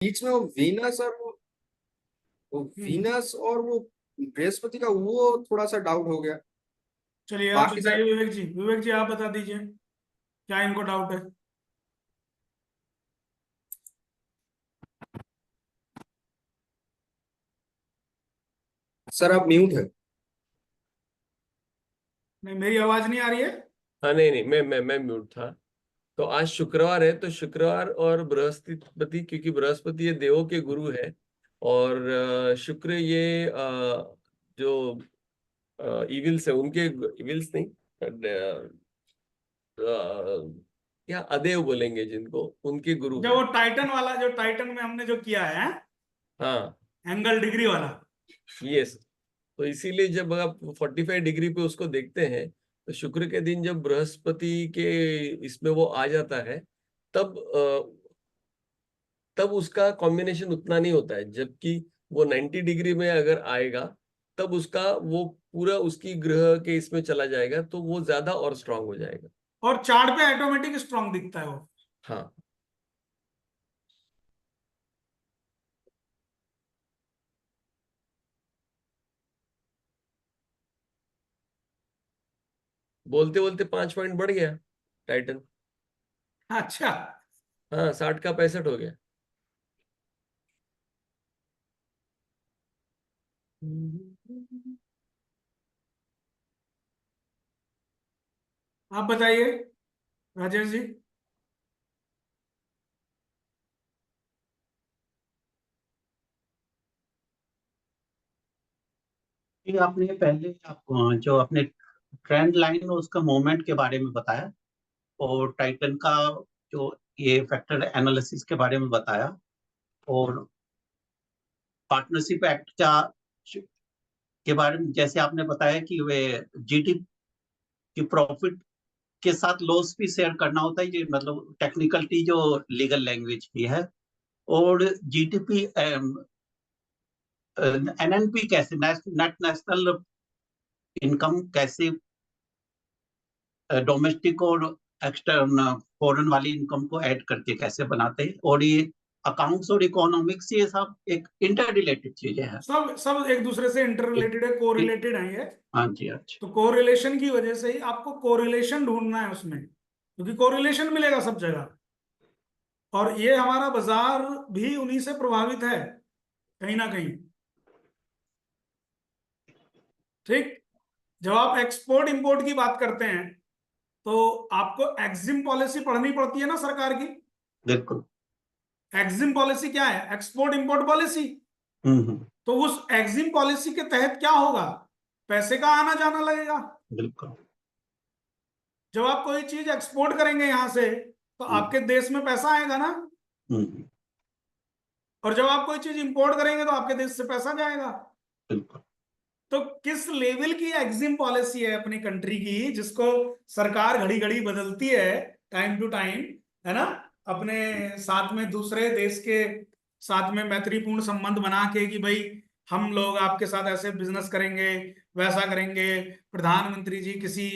बीच में वो वीनस और वो वीनस और वो बृहस्पति का वो थोड़ा सा डाउट हो गया। चलिए आप बाकी बताइए सर, विवेक जी, विवेक जी आप बता दीजिए क्या इनको डाउट है। सर आप म्यूट है। नहीं, मेरी आवाज नहीं आ रही है। हाँ, नहीं नहीं, मैं म्यूट था। तो आज शुक्रवार है, तो शुक्रवार और बृहस्पति, क्योंकि बृहस्पति ये देवों के गुरु है, और शुक्र ये जो इविल्स है उनके, इविल्स नहीं, क्या अदेव बोलेंगे जिनको, उनके गुरु जो है। वो टाइटन वाला, जो टाइटन में हमने जो किया है हाँ, एंगल डिग्री वाला। यस। तो इसीलिए जब आप 45 डिग्री पे उसको देखते हैं, तो शुक्र के दिन जब बृहस्पति के इसमें वो आ जाता है, तब तब उसका कॉम्बिनेशन उतना नहीं होता है, जबकि वो 90 डिग्री में अगर आएगा, तब उसका वो पूरा उसकी ग्रह के इसमें चला जाएगा, तो वो ज्यादा और स्ट्रांग हो जाएगा। और चार्ट पे ऑटोमेटिक स्ट्रांग दिखता है वो। हाँ, बोलते बोलते 5 पॉइंट बढ़ गया टाइटन। अच्छा, हाँ, 60 का 65 हो गया। आप बताइए राजेश जी। ये आपने पहले जो आपने ट्रेंड लाइन और उसका मूवमेंट के बारे में बताया, और टाइटन का जो ये फैक्टर एनालिसिस के बारे में बताया, और पार्टनरशिप एक्ट का के बारे में जैसे आपने बताया कि वे जीडी की प्रॉफिट के साथ लॉस भी शेयर करना होता है, ये मतलब टेक्निकलिटी जो लीगल लैंग्वेज की है। और जीटीपी एनएनपी कैसे, नेट नेशनल इनकम कैसे डोमेस्टिक और एक्सटर्न फॉरेन वाली इनकम को ऐड करके कैसे बनाते हैं, और ये अकाउंट्स और इकोनॉमिक्स ये सब एक इंटर रिलेटेड चीजें हैं। सब सब एक दूसरे से इंटर रिलेटेड है, को रिलेटेड है ये। हाँ जी, अच्छा। तो कोरिलेशन की वजह से ही आपको कोरिलेशन ढूंढना है उसमें, क्योंकि कोरिलेशन मिलेगा सब जगह। और ये हमारा बाजार भी उन्हीं से प्रभावित है कहीं ना कहीं। ठीक। जब आप एक्सपोर्ट इंपोर्ट की बात करते हैं तो आपको एक्जिम पॉलिसी पढ़नी पड़ती है ना सरकार की। बिल्कुल। एक्जिम पॉलिसी क्या है? Export import policy. हम्म। तो उस एक्जिम पॉलिसी के तहत क्या होगा? पैसे का आना जाना लगेगा। बिल्कुल। जब आप कोई चीज एक्सपोर्ट करेंगे यहां से तो आपके देश में पैसा आएगा ना। हम्म। और जब आप कोई चीज इंपोर्ट करेंगे तो आपके देश से पैसा जाएगा। बिल्कुल। तो किस लेवल की एग्जिम पॉलिसी है अपनी कंट्री की, जिसको सरकार घड़ी घड़ी बदलती है, टाइम टू टाइम, है ना, अपने साथ में दूसरे देश के साथ में मैत्रीपूर्ण संबंध बना के कि भाई हम लोग आपके साथ ऐसे बिजनेस करेंगे, वैसा करेंगे। प्रधानमंत्री जी किसी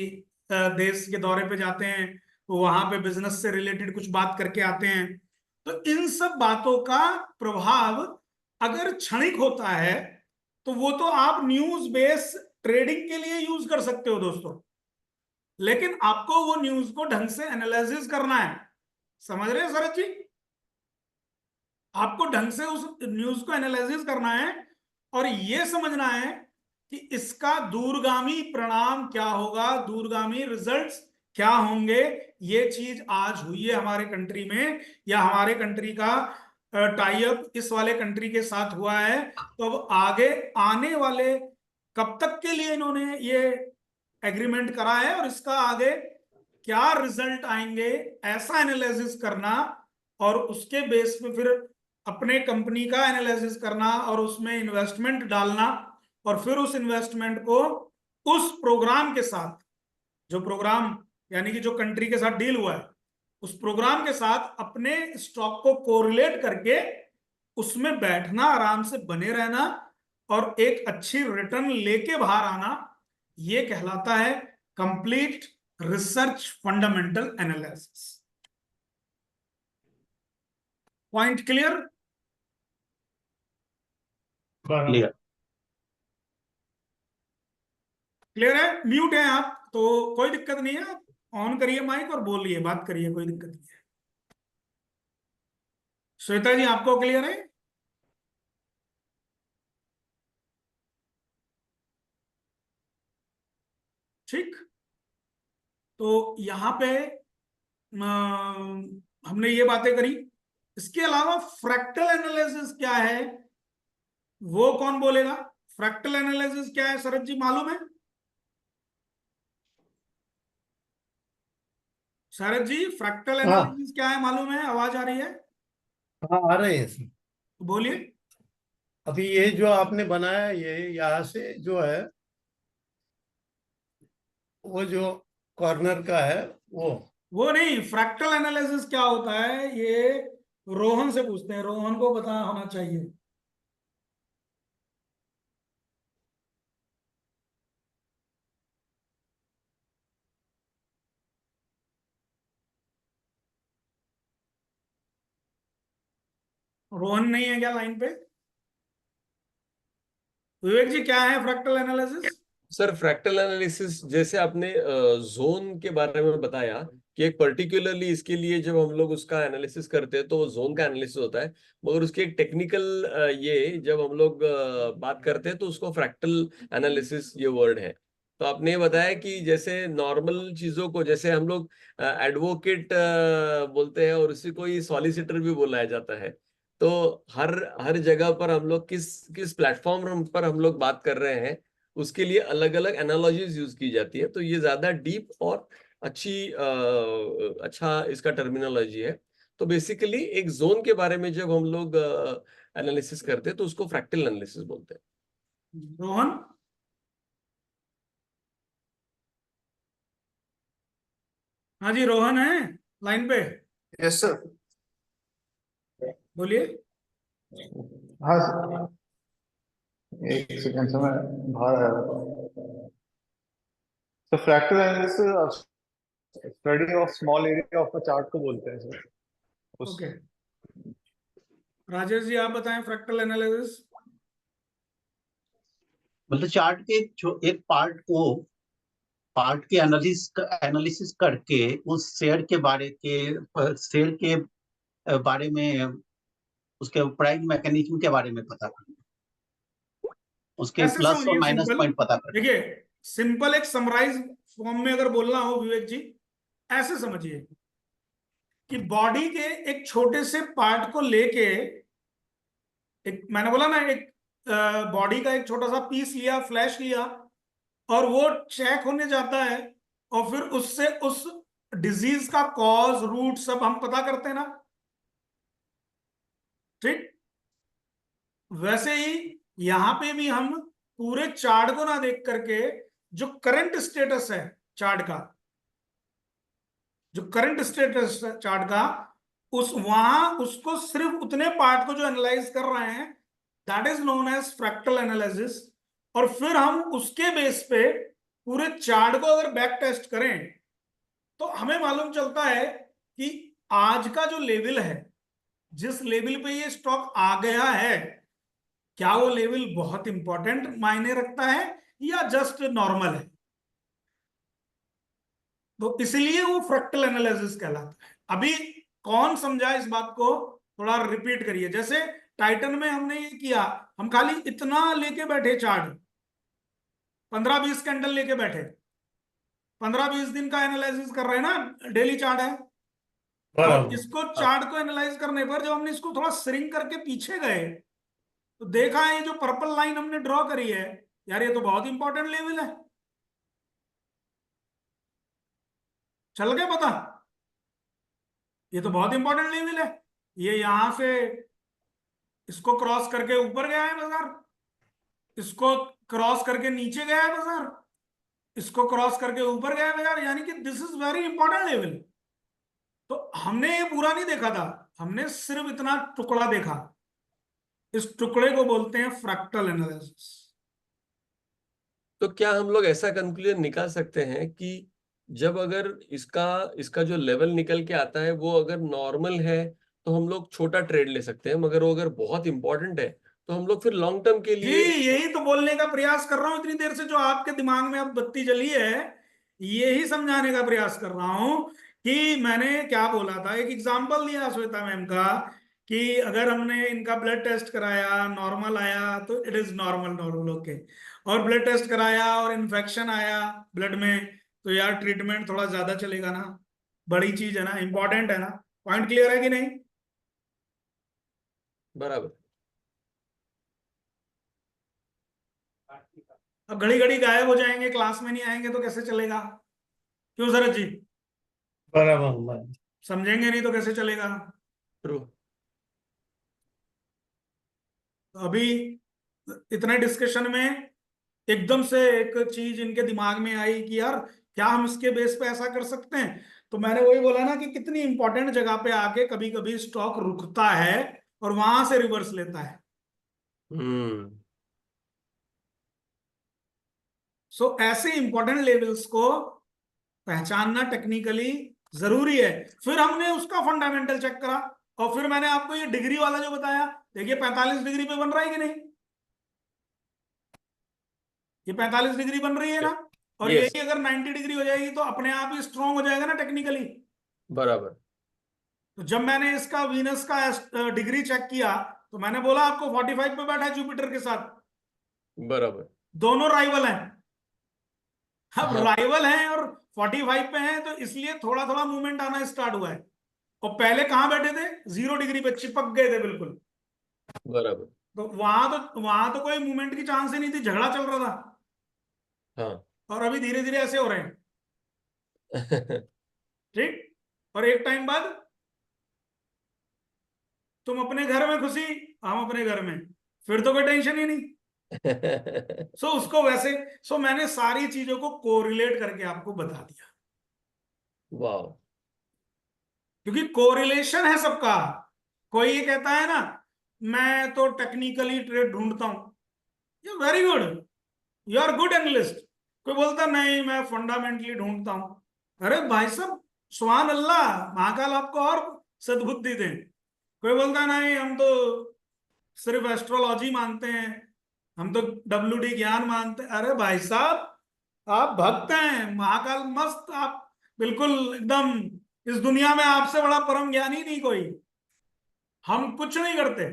देश के दौरे पे जाते हैं तो वहां पे बिजनेस से रिलेटेड कुछ बात करके आते हैं। तो इन सब बातों का प्रभाव अगर क्षणिक होता है तो वो तो आप न्यूज बेस ट्रेडिंग के लिए यूज कर सकते हो दोस्तों। लेकिन आपको वो न्यूज को ढंग से एनालिसिस करना है। समझ रहे हैं शरद जी? आपको ढंग से उस न्यूज को एनालिसिस करना है और ये समझना है कि इसका दूरगामी परिणाम क्या होगा, दूरगामी रिजल्ट्स क्या होंगे। ये चीज आज हुई है हमारे कंट्री में, या हमारे कंट्री का टाई अप इस वाले कंट्री के साथ हुआ है। तो अब आगे आने वाले कब तक के लिए इन्होंने ये एग्रीमेंट करा है और इसका आगे क्या रिजल्ट आएंगे, ऐसा एनालिसिस करना। और उसके बेस पे फिर अपने कंपनी का एनालिसिस करना और उसमें इन्वेस्टमेंट डालना। और फिर उस इन्वेस्टमेंट को उस प्रोग्राम के साथ, जो प्रोग्राम यानी कि जो कंट्री के साथ डील हुआ है, उस प्रोग्राम के साथ अपने स्टॉक को कोरिलेट करके उसमें बैठना, आराम से बने रहना और एक अच्छी रिटर्न लेके बाहर आना। ये कहलाता है complete research fundamental analysis. Point clear? Clear. Clear है? म्यूट है आप तो कोई दिक्कत नहीं है, आप ऑन करिए माइक और बोलिए, बात करिए, कोई दिक्कत नहीं है। श्वेता जी आपको क्लियर है? ठीक, तो यहां पे हमने ये बातें करी। इसके अलावा फ्रैक्टल एनालिसिस क्या है वो कौन बोलेगा? फ्रैक्टल एनालिसिस क्या है शरद जी, मालूम है? शरद जी फ्रैक्टल हाँ एनालिसिस क्या है मालूम है? आवाज आ रही है? हाँ, आ रहे हैं सर। तो बोलिए। अभी ये जो आपने बनाया, ये यहाँ से जो है वो जो कॉर्नर का है वो नहीं, फ्रैक्टल एनालिसिस क्या होता है ये रोहन से पूछते हैं, रोहन को पता होना चाहिए। रोहन नहीं है क्या लाइन पे? विवेक जी क्या है fractal analysis? Sir fractal analysis जैसे आपने जोन के बारे में बताया कि एक पर्टिकुलरली इसके लिए जब हम लोग उसका एनालिसिस करते हैं तो वो जोन का एनालिसिस होता है, मगर उसकी एक टेक्निकल ये जब हम लोग बात करते हैं तो उसको फ्रैक्टल एनालिसिस ये वर्ड है। तो आपने ये बताया कि जैसे नॉर्मल चीजों को जैसे हम लोग एडवोकेट बोलते हैं और उसी को ही सॉलिसिटर भी बुलाया जाता है, तो हर हर जगह पर हम लोग किस किस प्लेटफॉर्म पर हम लोग बात कर रहे हैं उसके लिए अलग अलग एनालॉजीज यूज की जाती है। तो ये ज्यादा डीप और अच्छा इसका टर्मिनोलॉजी है। तो बेसिकली एक जोन के बारे में जब हम लोग एनालिसिस करते हैं तो उसको फ्रैक्टल एनालिसिस बोलते हैं। रोहन? हाँ जी, रोहन है लाइन पे, यस सर। बोलिए। हाँ सर, एक सेकंड से मैं बाहर आया था। तो fractal analysis study of small area of a chart को बोलते हैं सर। ओके, राजेश जी आप बताएं फ्रैक्टल एनालिसिस। मतलब चार्ट के एक पार्ट के एनालिसिस करके उस शेयर के बारे में, उसके प्राइस मैकेनिज्म के बारे में पता करना, उसके ऐसे प्लस और समझिए माइनस सिंपल, पॉइंट पता करना। देखिए सिंपल एक समराइज फॉर्म में अगर बोलना हो विवेक जी, ऐसे समझिए कि बॉडी के एक छोटे से पार्ट को लेके, एक मैंने बोला ना, एक बॉडी का एक छोटा सा पीस लिया, फ्लैश लिया, और वो चेक होने जाता है, और फिर उससे उस डिजीज का कॉज रूट सब हम पता करते हैं ना, ठीक? वैसे ही यहां पे भी हम पूरे चार्ट को ना देख करके जो करंट स्टेटस है चार्ट का, जो करंट स्टेटस चार्ट का, उसको सिर्फ उतने पार्ट को जो एनालाइज कर रहे हैं, that is known as fractal analysis. और फिर हम उसके बेस पे पूरे चार्ट को अगर बैक टेस्ट करें तो हमें मालूम चलता है कि आज का जो लेवल है, जिस लेवल पे ये स्टॉक आ गया है, क्या वो लेवल बहुत इंपॉर्टेंट मायने रखता है या जस्ट नॉर्मल है? तो इसलिए वो फ्रैक्टल एनालिसिस कहलाता है। अभी कौन समझा इस बात को? थोड़ा रिपीट करिए। जैसे टाइटन में हमने ये किया, हम खाली इतना लेके बैठे चार्ट, 15-20 कैंडल लेके बैठे, 15-20 दिन का एनालिसिस कर रहे हैं ना, डेली चार्ट है। और इसको चार्ट को एनालाइज करने पर जब हमने इसको थोड़ा श्रिंक करके पीछे गए तो देखा है ये जो पर्पल लाइन हमने ड्रॉ करी है, यार ये तो बहुत इंपॉर्टेंट लेवल है। चल गया पता? ये तो बहुत इंपॉर्टेंट लेवल है, ये यहां से इसको क्रॉस करके ऊपर गया है बाजार, इसको क्रॉस करके नीचे गया है बाजार, इसको क्रॉस करके ऊपर गया है बाजार, यानी कि this is very important level. तो हमने ये पूरा नहीं देखा था, हमने सिर्फ इतना टुकड़ा देखा। इस टुकड़े को बोलते हैं फ्रैक्टल एनालिसिस। तो क्या हम लोग ऐसा कंक्लूजन निकाल सकते हैं कि जब अगर इसका इसका जो लेवल निकल के आता है वो अगर नॉर्मल है तो हम लोग छोटा ट्रेड ले सकते हैं, मगर वो अगर बहुत इंपॉर्टेंट है तो हम लोग फिर लॉन्ग टर्म के जी लिए यही तो बोलने का प्रयास कर रहा हूं इतनी देर से, जो आपके दिमाग में अब बत्ती जली है, यही समझाने का प्रयास कर रहा हूं कि मैंने क्या बोला था। एक एग्जांपल दिया श्वेता मैम का कि अगर हमने इनका ब्लड टेस्ट कराया, नॉर्मल आया तो it is normal, normal okay, और ब्लड टेस्ट कराया और इन्फेक्शन आया ब्लड में, तो यार ट्रीटमेंट थोड़ा ज्यादा चलेगा ना, बड़ी चीज है ना, इंपॉर्टेंट है ना। पॉइंट क्लियर है कि नहीं? बराबर। अब घड़ी घड़ी गायब हो जाएंगे, क्लास में नहीं आएंगे तो कैसे चलेगा? क्यों शरद जी? बराबर। समझेंगे नहीं तो कैसे चलेगा? ट्रू। अभी इतने डिस्कशन में एकदम से एक चीज इनके दिमाग में आई कि यार क्या हम इसके बेस पे ऐसा कर सकते हैं। तो मैंने वही बोला ना कि कितनी इंपॉर्टेंट जगह पे आके कभी कभी स्टॉक रुकता है और वहां से रिवर्स लेता है। हम्म। सो ऐसे इंपॉर्टेंट लेवल्स को पहचानना टेक्निकली जरूरी है। फिर हमने उसका फंडामेंटल चेक करा, और फिर मैंने आपको ये डिग्री वाला जो बताया, देखिए 45 डिग्री पे बन रहा है कि नहीं? ये 45 डिग्री बन रही है ना, और यस। यही अगर 90 डिग्री हो जाएगी तो अपने आप ही स्ट्रांग हो जाएगा ना टेक्निकली। बराबर। तो जब मैंने इसका वीनस का डिग्री चेक किया तो मैंने बोला आपको 45 पे बैठा है जुपिटर के साथ, बराबर। दोनों राइवल हैं। अब हाँ। राइवल हैं और 45 पे हैं, तो इसलिए थोड़ा थोड़ा मूवमेंट आना स्टार्ट हुआ है। और पहले कहां बैठे थे? 0 डिग्री पे चिपक गए थे बिल्कुल। बराबर। तो वहां तो कोई मूवमेंट की चांस ही नहीं थी, झगड़ा चल रहा था। हाँ। और अभी धीरे धीरे ऐसे हो रहे हैं, ठीक। और एक टाइम बाद तुम अपने घर में खुशी, हम अपने घर में, फिर तो कोई टेंशन ही नहीं। सो उसको वैसे, सो मैंने सारी चीजों को कोरिलेट करके आपको बता दिया, वाह। क्योंकि कोरिलेशन है सबका। कोई ये कहता है ना मैं तो टेक्निकली ट्रेड ढूंढता हूं, you very good, you are good analyst. कोई बोलता नहीं मैं फंडामेंटली ढूंढता हूं, अरे भाई साहब सुभान अल्लाह, महाकाल आपको और सद्बुद्धि दे। कोई बोलता नहीं हम तो सिर्फ एस्ट्रोलॉजी मानते हैं, हम तो WD ज्ञान मानते हैं। अरे भाई साहब आप भक्त हैं, महाकाल मस्त, आप बिल्कुल एकदम, इस दुनिया में आपसे बड़ा परम ज्ञानी नहीं कोई। हम कुछ नहीं करते,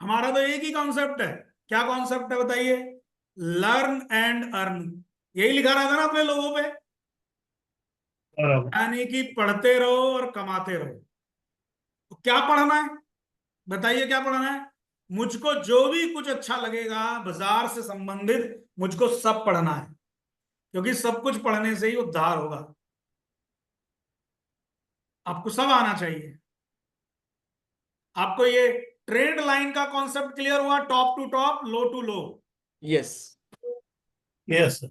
हमारा तो एक ही कॉन्सेप्ट है। क्या कॉन्सेप्ट है बताइए? Learn and earn. यही लिखा रहता ना अपने लोगों पे, बराबर। यानी कि पढ़ते रहो और कमाते रहो। तो क्या पढ़ना है बताइए, क्या पढ़ना है? मुझको जो भी कुछ अच्छा लगेगा बाजार से संबंधित, मुझको सब पढ़ना है, क्योंकि सब कुछ पढ़ने से ही उद्धार होगा। आपको सब आना चाहिए। आपको ये ट्रेंड लाइन का कॉन्सेप्ट क्लियर हुआ? Top to top, low to low. Yes. Yes sir.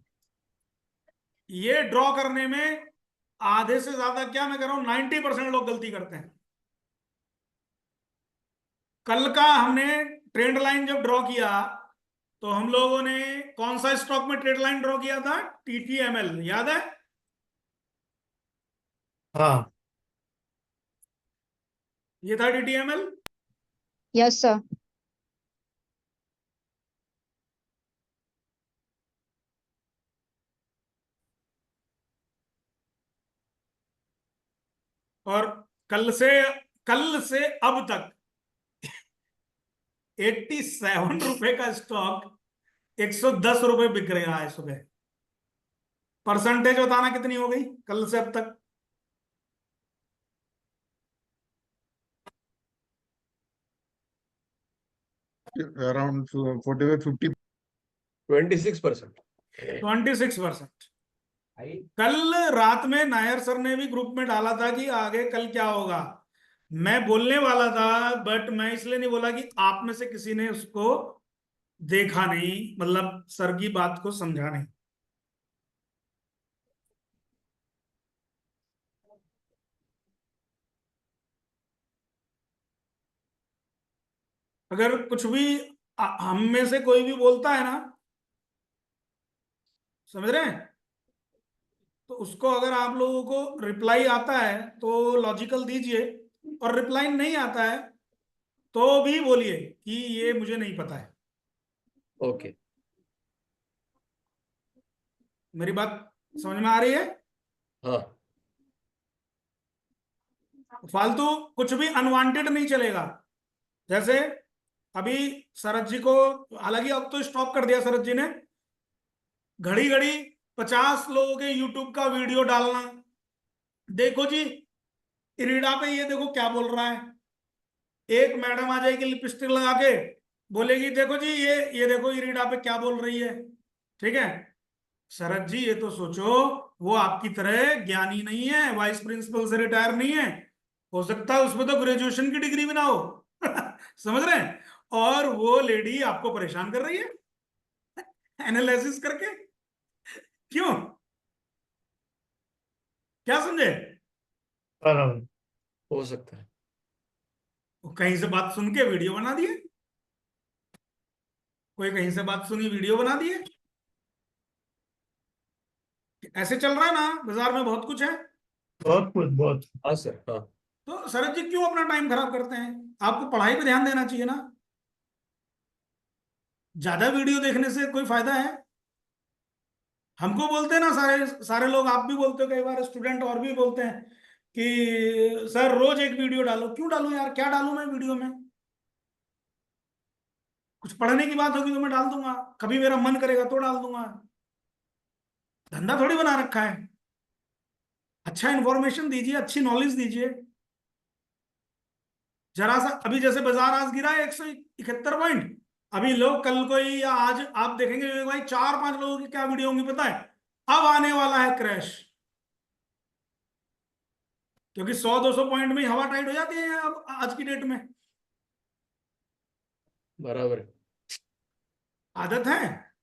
ये ड्रॉ करने में आधे से ज्यादा, क्या मैं कह रहा हूं, 90% लोग गलती करते हैं। कल का हमने ट्रेंड लाइन जब ड्रॉ किया तो हम लोगों ने कौन सा स्टॉक में ट्रेंड लाइन ड्रॉ किया था? TTML, याद है? हाँ। ये था TTML। Yes sir. और कल से अब तक 87 रुपए का स्टॉक 110 रुपए बिक रहा है सुबह। परसेंटेज बताना कितनी हो गई कल से अब तक? Around 45-50. 26%। 26%। कल रात में नायर सर ने भी ग्रुप में डाला था कि आगे कल क्या होगा। मैं बोलने वाला था, बट मैं इसलिए नहीं बोला कि आप में से किसी ने उसको देखा नहीं, मतलब सर की बात को समझा नहीं। अगर कुछ भी हम में से कोई भी बोलता है ना, समझ रहे हैं, तो उसको अगर आप लोगों को रिप्लाई आता है तो लॉजिकल दीजिए, और रिप्लाई नहीं आता है तो भी बोलिए कि ये मुझे नहीं पता है। ओके, मेरी बात समझ में आ रही है? हाँ, फालतू कुछ भी अनवांटेड नहीं चलेगा। जैसे अभी शरद जी को, हालांकि अब तो स्टॉप कर दिया शरद जी ने, घड़ी घड़ी 50 लोगों के यूट्यूब का वीडियो डालना, देखो जी इरीडा पे ये देखो क्या बोल रहा है। एक मैडम आ जाएगी लिपस्टिक लगा के, बोलेगी देखो जी ये देखो इरीडा पे क्या बोल रही है। ठीक है, शरद जी ये तो सोचो, वो आपकी तरह ज्ञानी नहीं है, वाइस प्रिंसिपल से रिटायर नहीं है, हो सकता है उसमें तो ग्रेजुएशन की डिग्री भी ना हो। समझ रहे हैं? और वो लेडी आपको परेशान कर रही है एनालिसिस करके। क्यों? क्या समझे? बराबर। हो सकता है। वो कहीं से बात सुन के वीडियो बना दिए, कोई कहीं से बात सुनी वीडियो बना दिए। ऐसे चल रहा है ना, बाजार में बहुत कुछ है। बहुत कुछ, बहुत। हाँ सर, हाँ। तो शरद जी क्यों अपना टाइम खराब करते हैं? आपको पढ़ाई पे ध्यान देना चाहिए ना। ज्यादा वीडियो देखने से कोई फायदा है? हमको बोलते हैं ना सारे सारे लोग, आप भी बोलते हो, कई बार स्टूडेंट और भी बोलते हैं कि सर रोज एक वीडियो डालो। क्यों डालूं यार, क्या डालूं मैं वीडियो में? कुछ पढ़ने की बात होगी तो मैं डाल दूंगा, कभी मेरा मन करेगा तो डाल दूंगा। धंधा थोड़ी बना रखा है। अच्छा इंफॉर्मेशन दीजिए, अच्छी नॉलेज दीजिए। जरा सा अभी जैसे बाजार आज गिरा है 171 पॉइंट, अभी लोग कल को ही या आज आप देखेंगे विवेक भाई, 4-5 लोगों की क्या वीडियो होंगी पता है? अब आने वाला है क्रैश, क्योंकि 100-200 पॉइंट में ही हवा टाइट हो जाती है अब आज की डेट में। बराबर है। आदत है,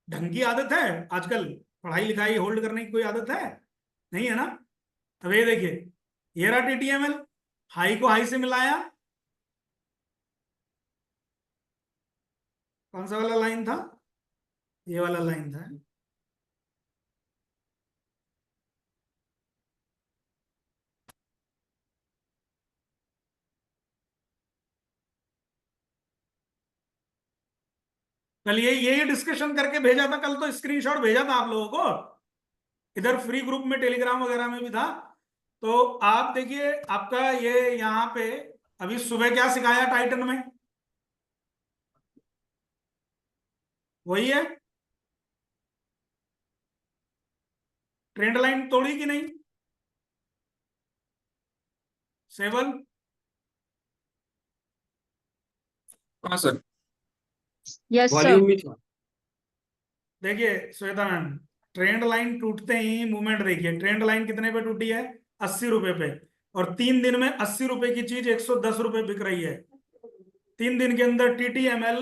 ढंग की आदत है आजकल। पढ़ाई लिखाई होल्ड करने की कोई आदत है? नहीं है ना। अब ये देखिए, ये रहा टीटीएमएल, हाई को हाई से मिलाया। कौन सा वाला लाइन था? ये वाला लाइन था। कल ये डिस्कशन करके भेजा था, कल तो स्क्रीनशॉट भेजा था आप लोगों को, इधर फ्री ग्रुप में टेलीग्राम वगैरह में भी था। तो आप देखिए आपका ये यहाँ पे अभी सुबह क्या सिखाया टाइटन में, वही है। ट्रेंड लाइन तोड़ी कि नहीं? सेवन। हाँ सर, Yes, sir. वॉल्यूम में था। देखिए श्वेता मैम, ट्रेंड लाइन टूटते ही मूवमेंट देखिए, ट्रेंड लाइन कितने पे टूटी है? 80 रुपए पे। और 3 दिन में 80 रुपए की चीज 110 रुपए बिक रही है। 3 दिन के अंदर टीटीएमएल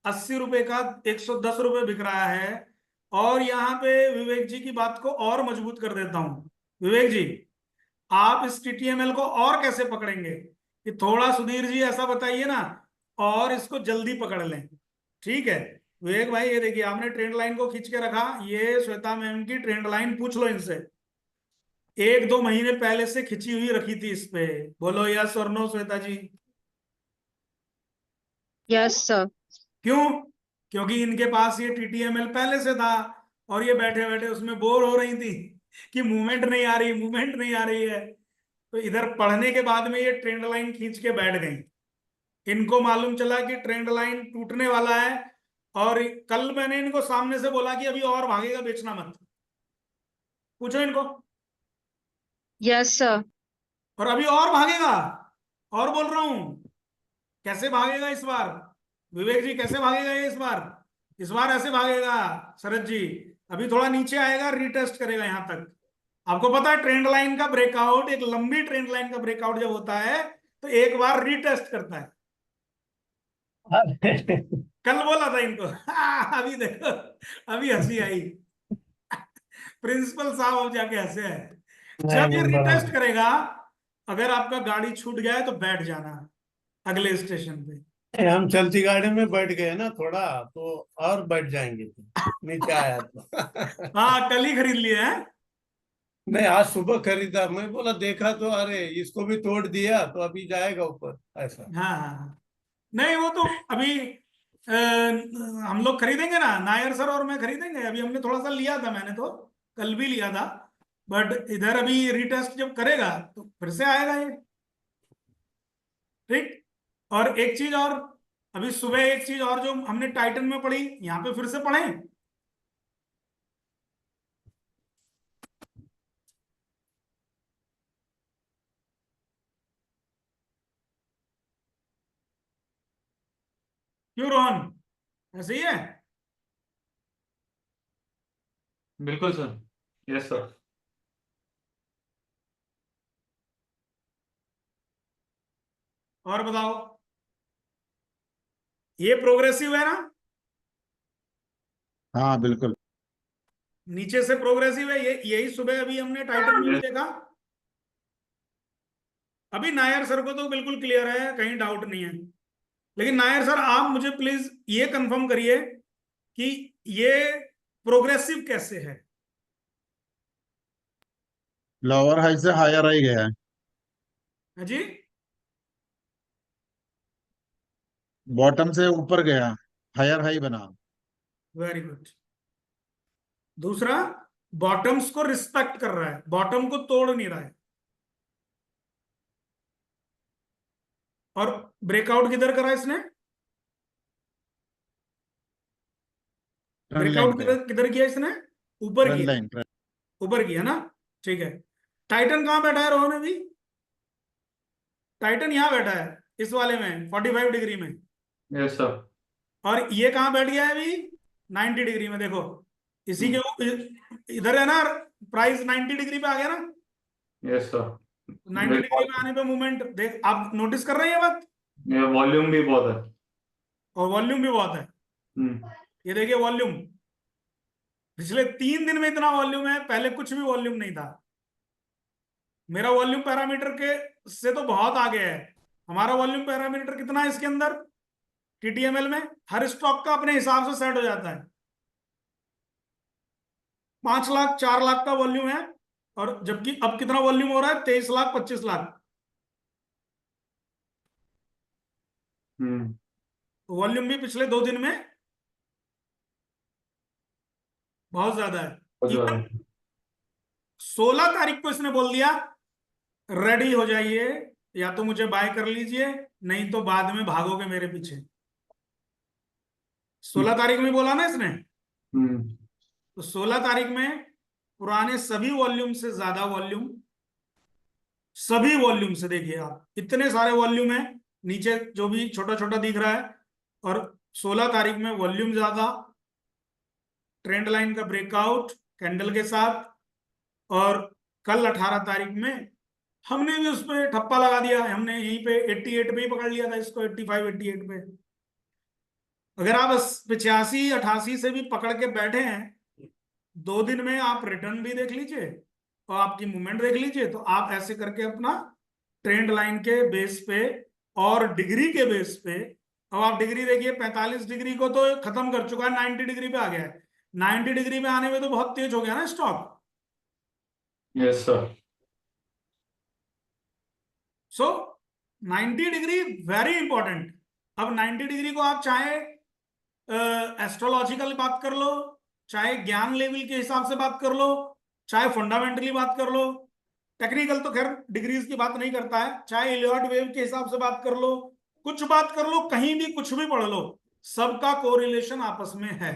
80 रुपए का 110 रुपए बिक रहा है। और यहाँ पे विवेक जी की बात को और मजबूत कर देता हूं। विवेक जी, आप इस टीटीएमएल को और कैसे पकड़ेंगे, कि थोड़ा सुधीर जी ऐसा बताइए ना, और इसको जल्दी पकड़ लें। ठीक है विवेक भाई, ये देखिए आपने ट्रेंड लाइन को खींच के रखा, ये श्वेता मैम की ट्रेंड लाइन, पूछ लो इनसे, 1-2 महीने पहले से खिंची हुई रखी थी इस पे। बोलो यस और नो श्वेता जी। Yes, sir. क्यों? क्योंकि इनके पास ये टीटीएमएल पहले से था, और ये बैठे बैठे उसमें बोर हो रही थी कि मूवमेंट नहीं आ रही, मूवमेंट नहीं आ रही है। तो इधर पढ़ने के बाद में ये ट्रेंड लाइन खींच के बैठ गई। इनको मालूम चला कि ट्रेंड लाइन टूटने वाला है, और कल मैंने इनको सामने से बोला कि अभी और भागेगा, बेचना मत। पूछो इनको। Yes, sir. और अभी और भागेगा, और बोल रहा हूं। कैसे भागेगा इस बार? विवेक जी कैसे भागेगा ये इस बार? इस बार ऐसे भागेगा शरद जी, अभी थोड़ा नीचे आएगा, रीटेस्ट करेगा यहां तक। आपको पता है ट्रेंड लाइन का ब्रेकआउट, एक लंबी ट्रेंड लाइन का ब्रेकआउट जब होता है तो एक बार रीटेस्ट करता है। कल बोला था इनको। अभी देखो, अभी हंसी आई। प्रिंसिपल साहब अब जाके हंसे हैं। जब ये नहीं, रिटेस्ट बराबर। करेगा, अगर आपका गाड़ी छूट गया है तो बैठ जाना अगले स्टेशन पे। हम चलती गाड़ी में बैठ गए ना थोड़ा, तो और बैठ जाएंगे, नीचे आया तो। हाँ कल ही खरीद लिए हैं। नहीं, आज सुबह खरीदा, मैं बोला देखा तो अरे इसको भी तोड़ दिया तो अभी जाएगा ऊपर ऐसा। हाँ हाँ हाँ। नहीं वो तो अभी हम लोग खरीदेंगे ना, नायर सर और मैं खरीदेंगे। अभी हमने थोड़ा सा लिया था, मैंने तो कल भी लिया था, बट इधर अभी रीटेस्ट जब करेगा तो फिर से आएगा ये। ठीक। और एक चीज और, अभी सुबह एक चीज और जो हमने टाइटन में पढ़ी, यहाँ पे फिर से पढ़ें। क्यों रोहन, ऐसे ही है? बिल्कुल सर। Yes sir. और बताओ, ये प्रोग्रेसिव है ना? हाँ बिल्कुल। नीचे से प्रोग्रेसिव है, ये यही सुबह अभी हमने टाइटन में भी देखा। अभी नायर सर को तो बिल्कुल क्लियर है, कहीं डाउट नहीं है। लेकिन नायर सर आप मुझे प्लीज ये कंफर्म करिए कि ये प्रोग्रेसिव कैसे है। लोअर हाई से हायर हाई गया है, हाँ जी। बॉटम से ऊपर गया, हायर हाई बना। Very good. दूसरा, बॉटम्स को रिस्पेक्ट कर रहा है, बॉटम को तोड़ नहीं रहा है। और ब्रेकआउट किधर करा इसने? ट्रेंड लाइन ब्रेकआउट पे, किधर किधर किया इसने? ऊपर ट्रेंड किया। लाइन। ऊपर किया ना, ठीक है। टाइटन कहां बैठा है रोहन अभी? टाइटन यहां बैठा है, इस वाले में 45 डिग्री में। Yes sir. और ये कहां बैठ गया है अभी? 90 डिग्री में। देखो इसी के इधर है ना, प्राइस 90 डिग्री पे आ गया ना। Yes sir. 90 डिग्री पे आने पे मूवमेंट देख, आप नोटिस कर रहे हैं ये बात? ये वॉल्यूम भी बहुत है। और वॉल्यूम भी बहुत है। ये देखिए वॉल्यूम, पिछले 3 दिन में इतना वॉल्यूम है, पहले कुछ भी वॉल्यूम नहीं था। मेरा वॉल्यूम पैरामीटर के से तो बहुत आगे है। हमारा वॉल्यूम पैरामीटर कितना है इसके अंदर? टीटीएमएल में हर स्टॉक का अपने हिसाब से सेट हो जाता है। 5 लाख 4 लाख का वॉल्यूम है, और जबकि अब कितना वॉल्यूम हो रहा है? 23 लाख 25 लाख। वॉल्यूम भी पिछले 2 दिन में बहुत ज्यादा है। बहुत ज्यादा। इवन 16 तारीख को इसने बोल दिया रेडी हो जाइए, या तो मुझे बाय कर लीजिए, नहीं तो बाद में भागोगे मेरे पीछे। 16 तारीख में बोला ना इसने। तो 16 तारीख में पुराने सभी वॉल्यूम से ज्यादा वॉल्यूम, सभी वॉल्यूम से, देखिए आप इतने सारे वॉल्यूम है, नीचे जो भी छोटा छोटा दिख रहा है। और 16 तारीख में वॉल्यूम ज्यादा, ट्रेंड लाइन का ब्रेकआउट कैंडल के साथ। और कल 18 तारीख में हमने भी उस पर ठप्पा लगा दिया, हमने यहीं पे 88 पे ही पकड़ लिया था इसको, 85 88 पे। अगर आप 85 88 से भी पकड़ के बैठे हैं, 2 दिन में आप रिटर्न भी देख लीजिए और आपकी मूवमेंट देख लीजिए, तो आप ऐसे करके अपना ट्रेंड लाइन के बेस पे और डिग्री के बेस पे, अब आप डिग्री देखिए 45 डिग्री को तो खत्म कर चुका है, 90 डिग्री पे आ गया है। 90 डिग्री पे आने में तो बहुत तेज हो गया ना stock. Yes sir. So 90 degree very important. अब 90 डिग्री को आप चाहे एस्ट्रोलॉजिकल बात कर लो, चाहे ज्ञान लेवल के हिसाब से बात कर लो, चाहे फंडामेंटली बात कर लो, टेक्निकल तो खैर डिग्रीज की बात नहीं करता है, चाहे इलियॉट वेव के हिसाब से बात कर लो, कुछ बात कर लो, कहीं भी कुछ भी पढ़ लो, सबका कोरिलेशन आपस में है।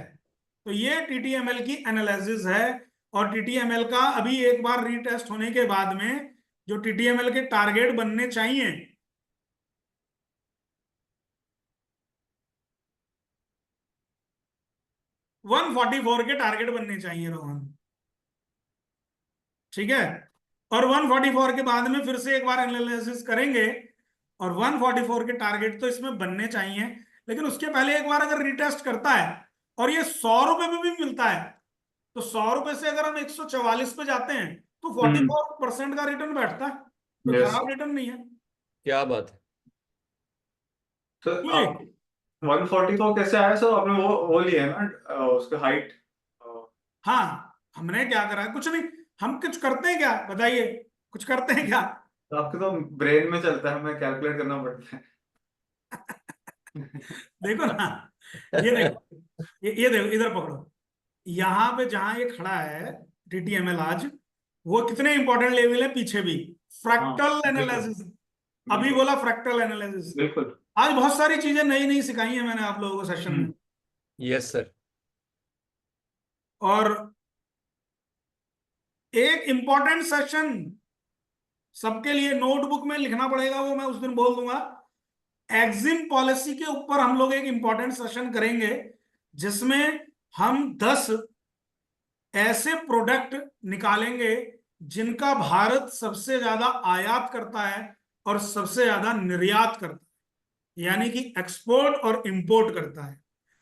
तो ये टीटीएमएल की एनालिसिस है। और टीटीएमएल का अभी एक बार रीटेस्ट होने के बाद में जो टीटीएमएल के टारगेट बनने चाहिए, वन 144 के टारगेट बनने चाहिए रोहन, ठीक है। और 144 के बाद में फिर से एक बार एनालिसिस करेंगे, और 144 के टारगेट तो इसमें बनने चाहिए। लेकिन उसके पहले एक बार अगर रिटेस्ट करता है और ये 100 रुपए में भी मिलता है, तो 100 रुपए से अगर हम 144 पे जाते हैं तो 44% का रिटर्न बैठता है, तो Yes. खराब रिटर्न नहीं है। क्या बात है। सर ये 140 को कैसे आया सर? आपने वो लिया है ना उसका हाइट? हाँ, हमने क्या करा है, कुछ नहीं, हम कुछ करते हैं क्या, बताइए, कुछ करते हैं क्या? तो आपके तो ब्रेन में चलता है, हमें कैलकुलेट करना पड़ता है। देखो ना, ये देखो, ये देखो, इधर पकड़ो, यहाँ पे जहां ये खड़ा है टीटीएमएल आज, वो कितने इंपॉर्टेंट लेवल है पीछे भी, फ्रैक्टल एनालिसिस, अभी बोला फ्रैक्टल एनालिसिस। बिल्कुल। आज बहुत सारी चीजें नई नई सिखाई है मैंने आप लोगों को सेशन में। Yes sir. और एक इंपॉर्टेंट सेशन सबके लिए नोटबुक में लिखना पड़ेगा, वो मैं उस दिन बोल दूंगा। एग्जिम पॉलिसी के ऊपर हम लोग एक इंपॉर्टेंट सेशन करेंगे, जिसमें हम 10 ऐसे प्रोडक्ट निकालेंगे जिनका भारत सबसे ज्यादा आयात करता है और सबसे ज्यादा निर्यात करता है, यानी कि एक्सपोर्ट और इंपोर्ट करता है।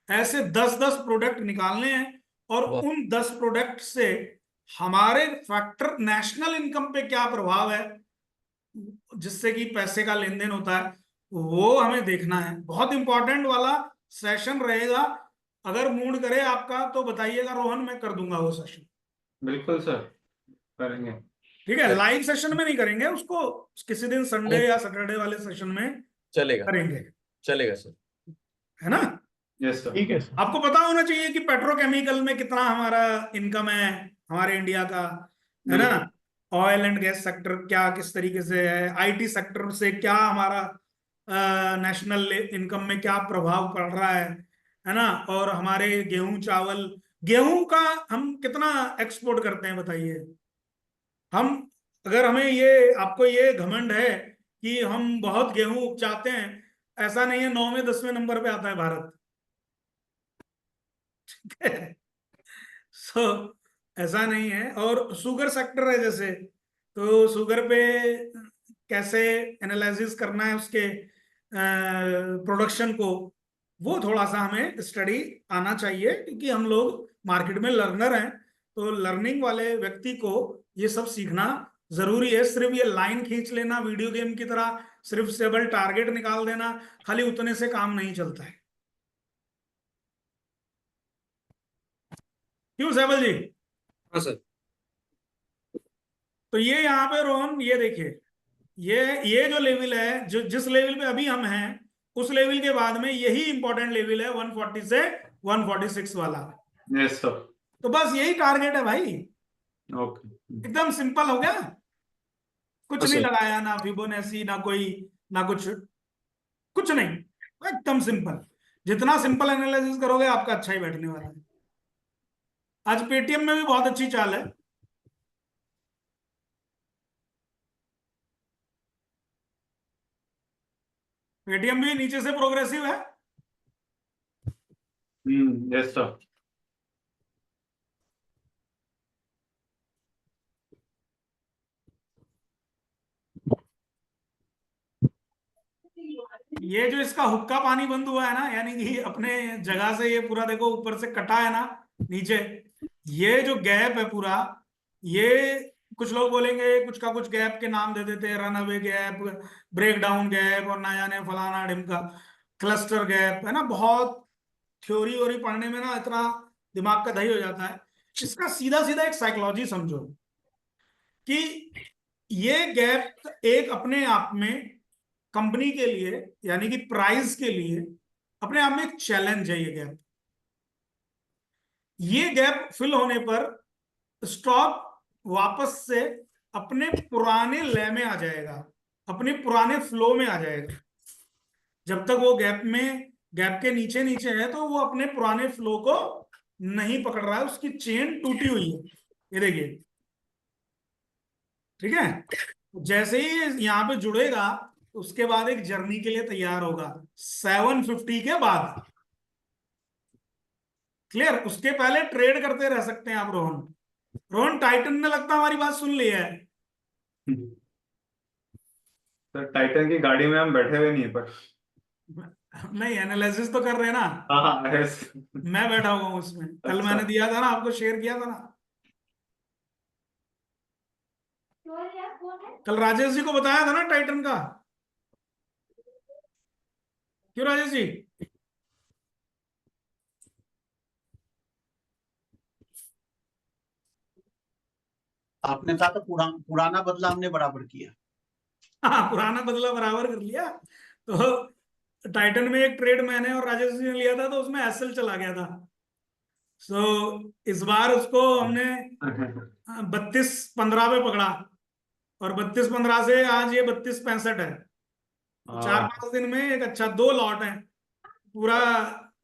ऐसे 10-10 प्रोडक्ट निकालने हैं, और वाह। उन 10 प्रोडक्ट से हमारे फैक्टर नेशनल इनकम पे क्या प्रभाव है, जिससे कि पैसे का लेन देन होता है, वो हमें देखना है। बहुत इंपॉर्टेंट वाला सेशन रहेगा। अगर मूड करे आपका तो बताइएगा रोहन, मैं कर दूंगा वो सेशन। बिल्कुल सर, करेंगे। ठीक है, लाइव सेशन में नहीं करेंगे उसको, किसी दिन संडे या सैटरडे वाले सेशन में चलेगा, करेंगे, चलेगा सर। है ना? Yes sir. ठीक है सर। आपको पता होना चाहिए कि पेट्रोकेमिकल में कितना हमारा इनकम है, हमारे इंडिया का, है ना? ऑयल एंड गैस सेक्टर क्या किस तरीके से है, आईटी सेक्टर से क्या हमारा नेशनल इनकम में क्या प्रभाव पड़ रहा है ना? और हमारे गेहूं चावल, गेहूं का हम कितना एक्सपोर्ट करते हैं बताइए? हम, अगर हमें ये, आपको ये घमंड है कि हम बहुत गेहूं उपजाते हैं, ऐसा नहीं है, 9वें 10वें नंबर पे आता है भारत। सो ऐसा नहीं है। और शुगर सेक्टर है जैसे, तो शुगर पे कैसे एनालिसिस करना है उसके प्रोडक्शन को, वो थोड़ा सा हमें स्टडी आना चाहिए, क्योंकि हम लोग मार्केट में लर्नर हैं। तो लर्निंग वाले व्यक्ति को ये सब सीखना जरूरी है। सिर्फ ये लाइन खींच लेना वीडियो गेम की तरह, सिर्फ स्टेबल टारगेट निकाल देना, खाली उतने से काम नहीं चलता है। क्यों सैबल जी? हाँ सर। तो ये यहाँ पे रोहन, ये देखिए, ये जो लेवल है, जो जिस लेवल पे अभी हम हैं, उस लेवल के बाद में यही इंपॉर्टेंट लेवल है 140 से 146 वाला। Yes sir. तो बस यही टारगेट है भाई, ओके। एकदम सिंपल हो गया। कुछ हाँ नहीं सर। लगाया, ना फिबोनाची, ना कोई, ना कुछ, कुछ नहीं, एकदम सिंपल। जितना सिंपल एनालिसिस करोगे आपका अच्छा ही बैठने वाला है। आज पेटीएम में भी बहुत अच्छी चाल है। पेटीएम भी नीचे से प्रोग्रेसिव है। Yes sir. ये जो इसका हुक्का पानी बंद हुआ है ना, यानी कि अपने जगह से ये पूरा देखो ऊपर से कटा है ना नीचे, ये जो गैप है पूरा, ये कुछ लोग बोलेंगे कुछ का कुछ गैप के नाम दे देते हैं, run away gap, break down gap, और ना जाने फलाना ढिमका, क्लस्टर गैप, है ना? बहुत थ्योरी वोरी पढ़ने में ना इतना दिमाग का दही हो जाता है। इसका सीधा सीधा एक साइकोलॉजी समझो, कि ये गैप एक अपने आप में कंपनी के लिए, यानी कि प्राइस के लिए अपने आप में एक चैलेंज है। ये गैप फिल होने पर स्टॉक वापस से अपने पुराने ले में आ जाएगा, अपने पुराने फ्लो में आ जाएगा। जब तक वो गैप के नीचे नीचे है, तो वो अपने पुराने फ्लो को नहीं पकड़ रहा है, उसकी चेन टूटी हुई है। ये देखिए, ठीक है? जैसे ही यहाँ पे जुड़ेगा, उसके बाद एक जर्नी के लिए तैयार होगा 750 के बाद। क्लियर? उसके पहले ट्रेड करते रह सकते हैं आप रोहन। रोहन, टाइटन ने लगता हमारी बात सुन ली है। सर टाइटन की गाड़ी में हम बैठे हुए नहीं है, पर नहीं, एनालिसिस तो कर रहे हैं ना। हाँ यस। मैं बैठा हुआ हूं उसमें, कल अच्छा। मैंने दिया था ना आपको, शेयर किया था ना। कल राजेश जी को बताया था ना टाइटन का। क्यों राजेश जी? आपने कहा था पुराना बदला हमने बराबर किया। हाँ, पुराना बदला बराबर कर लिया। तो टाइटन में एक ट्रेड मैंने और राजेश जी ने लिया था, तो उसमें एसएल चला गया था। सो इस बार उसको हमने 32.15 पे पकड़ा, और 32.15 से आज ये 32.65 है। तो 4-5 दिन में एक अच्छा 2 लॉट है पूरा।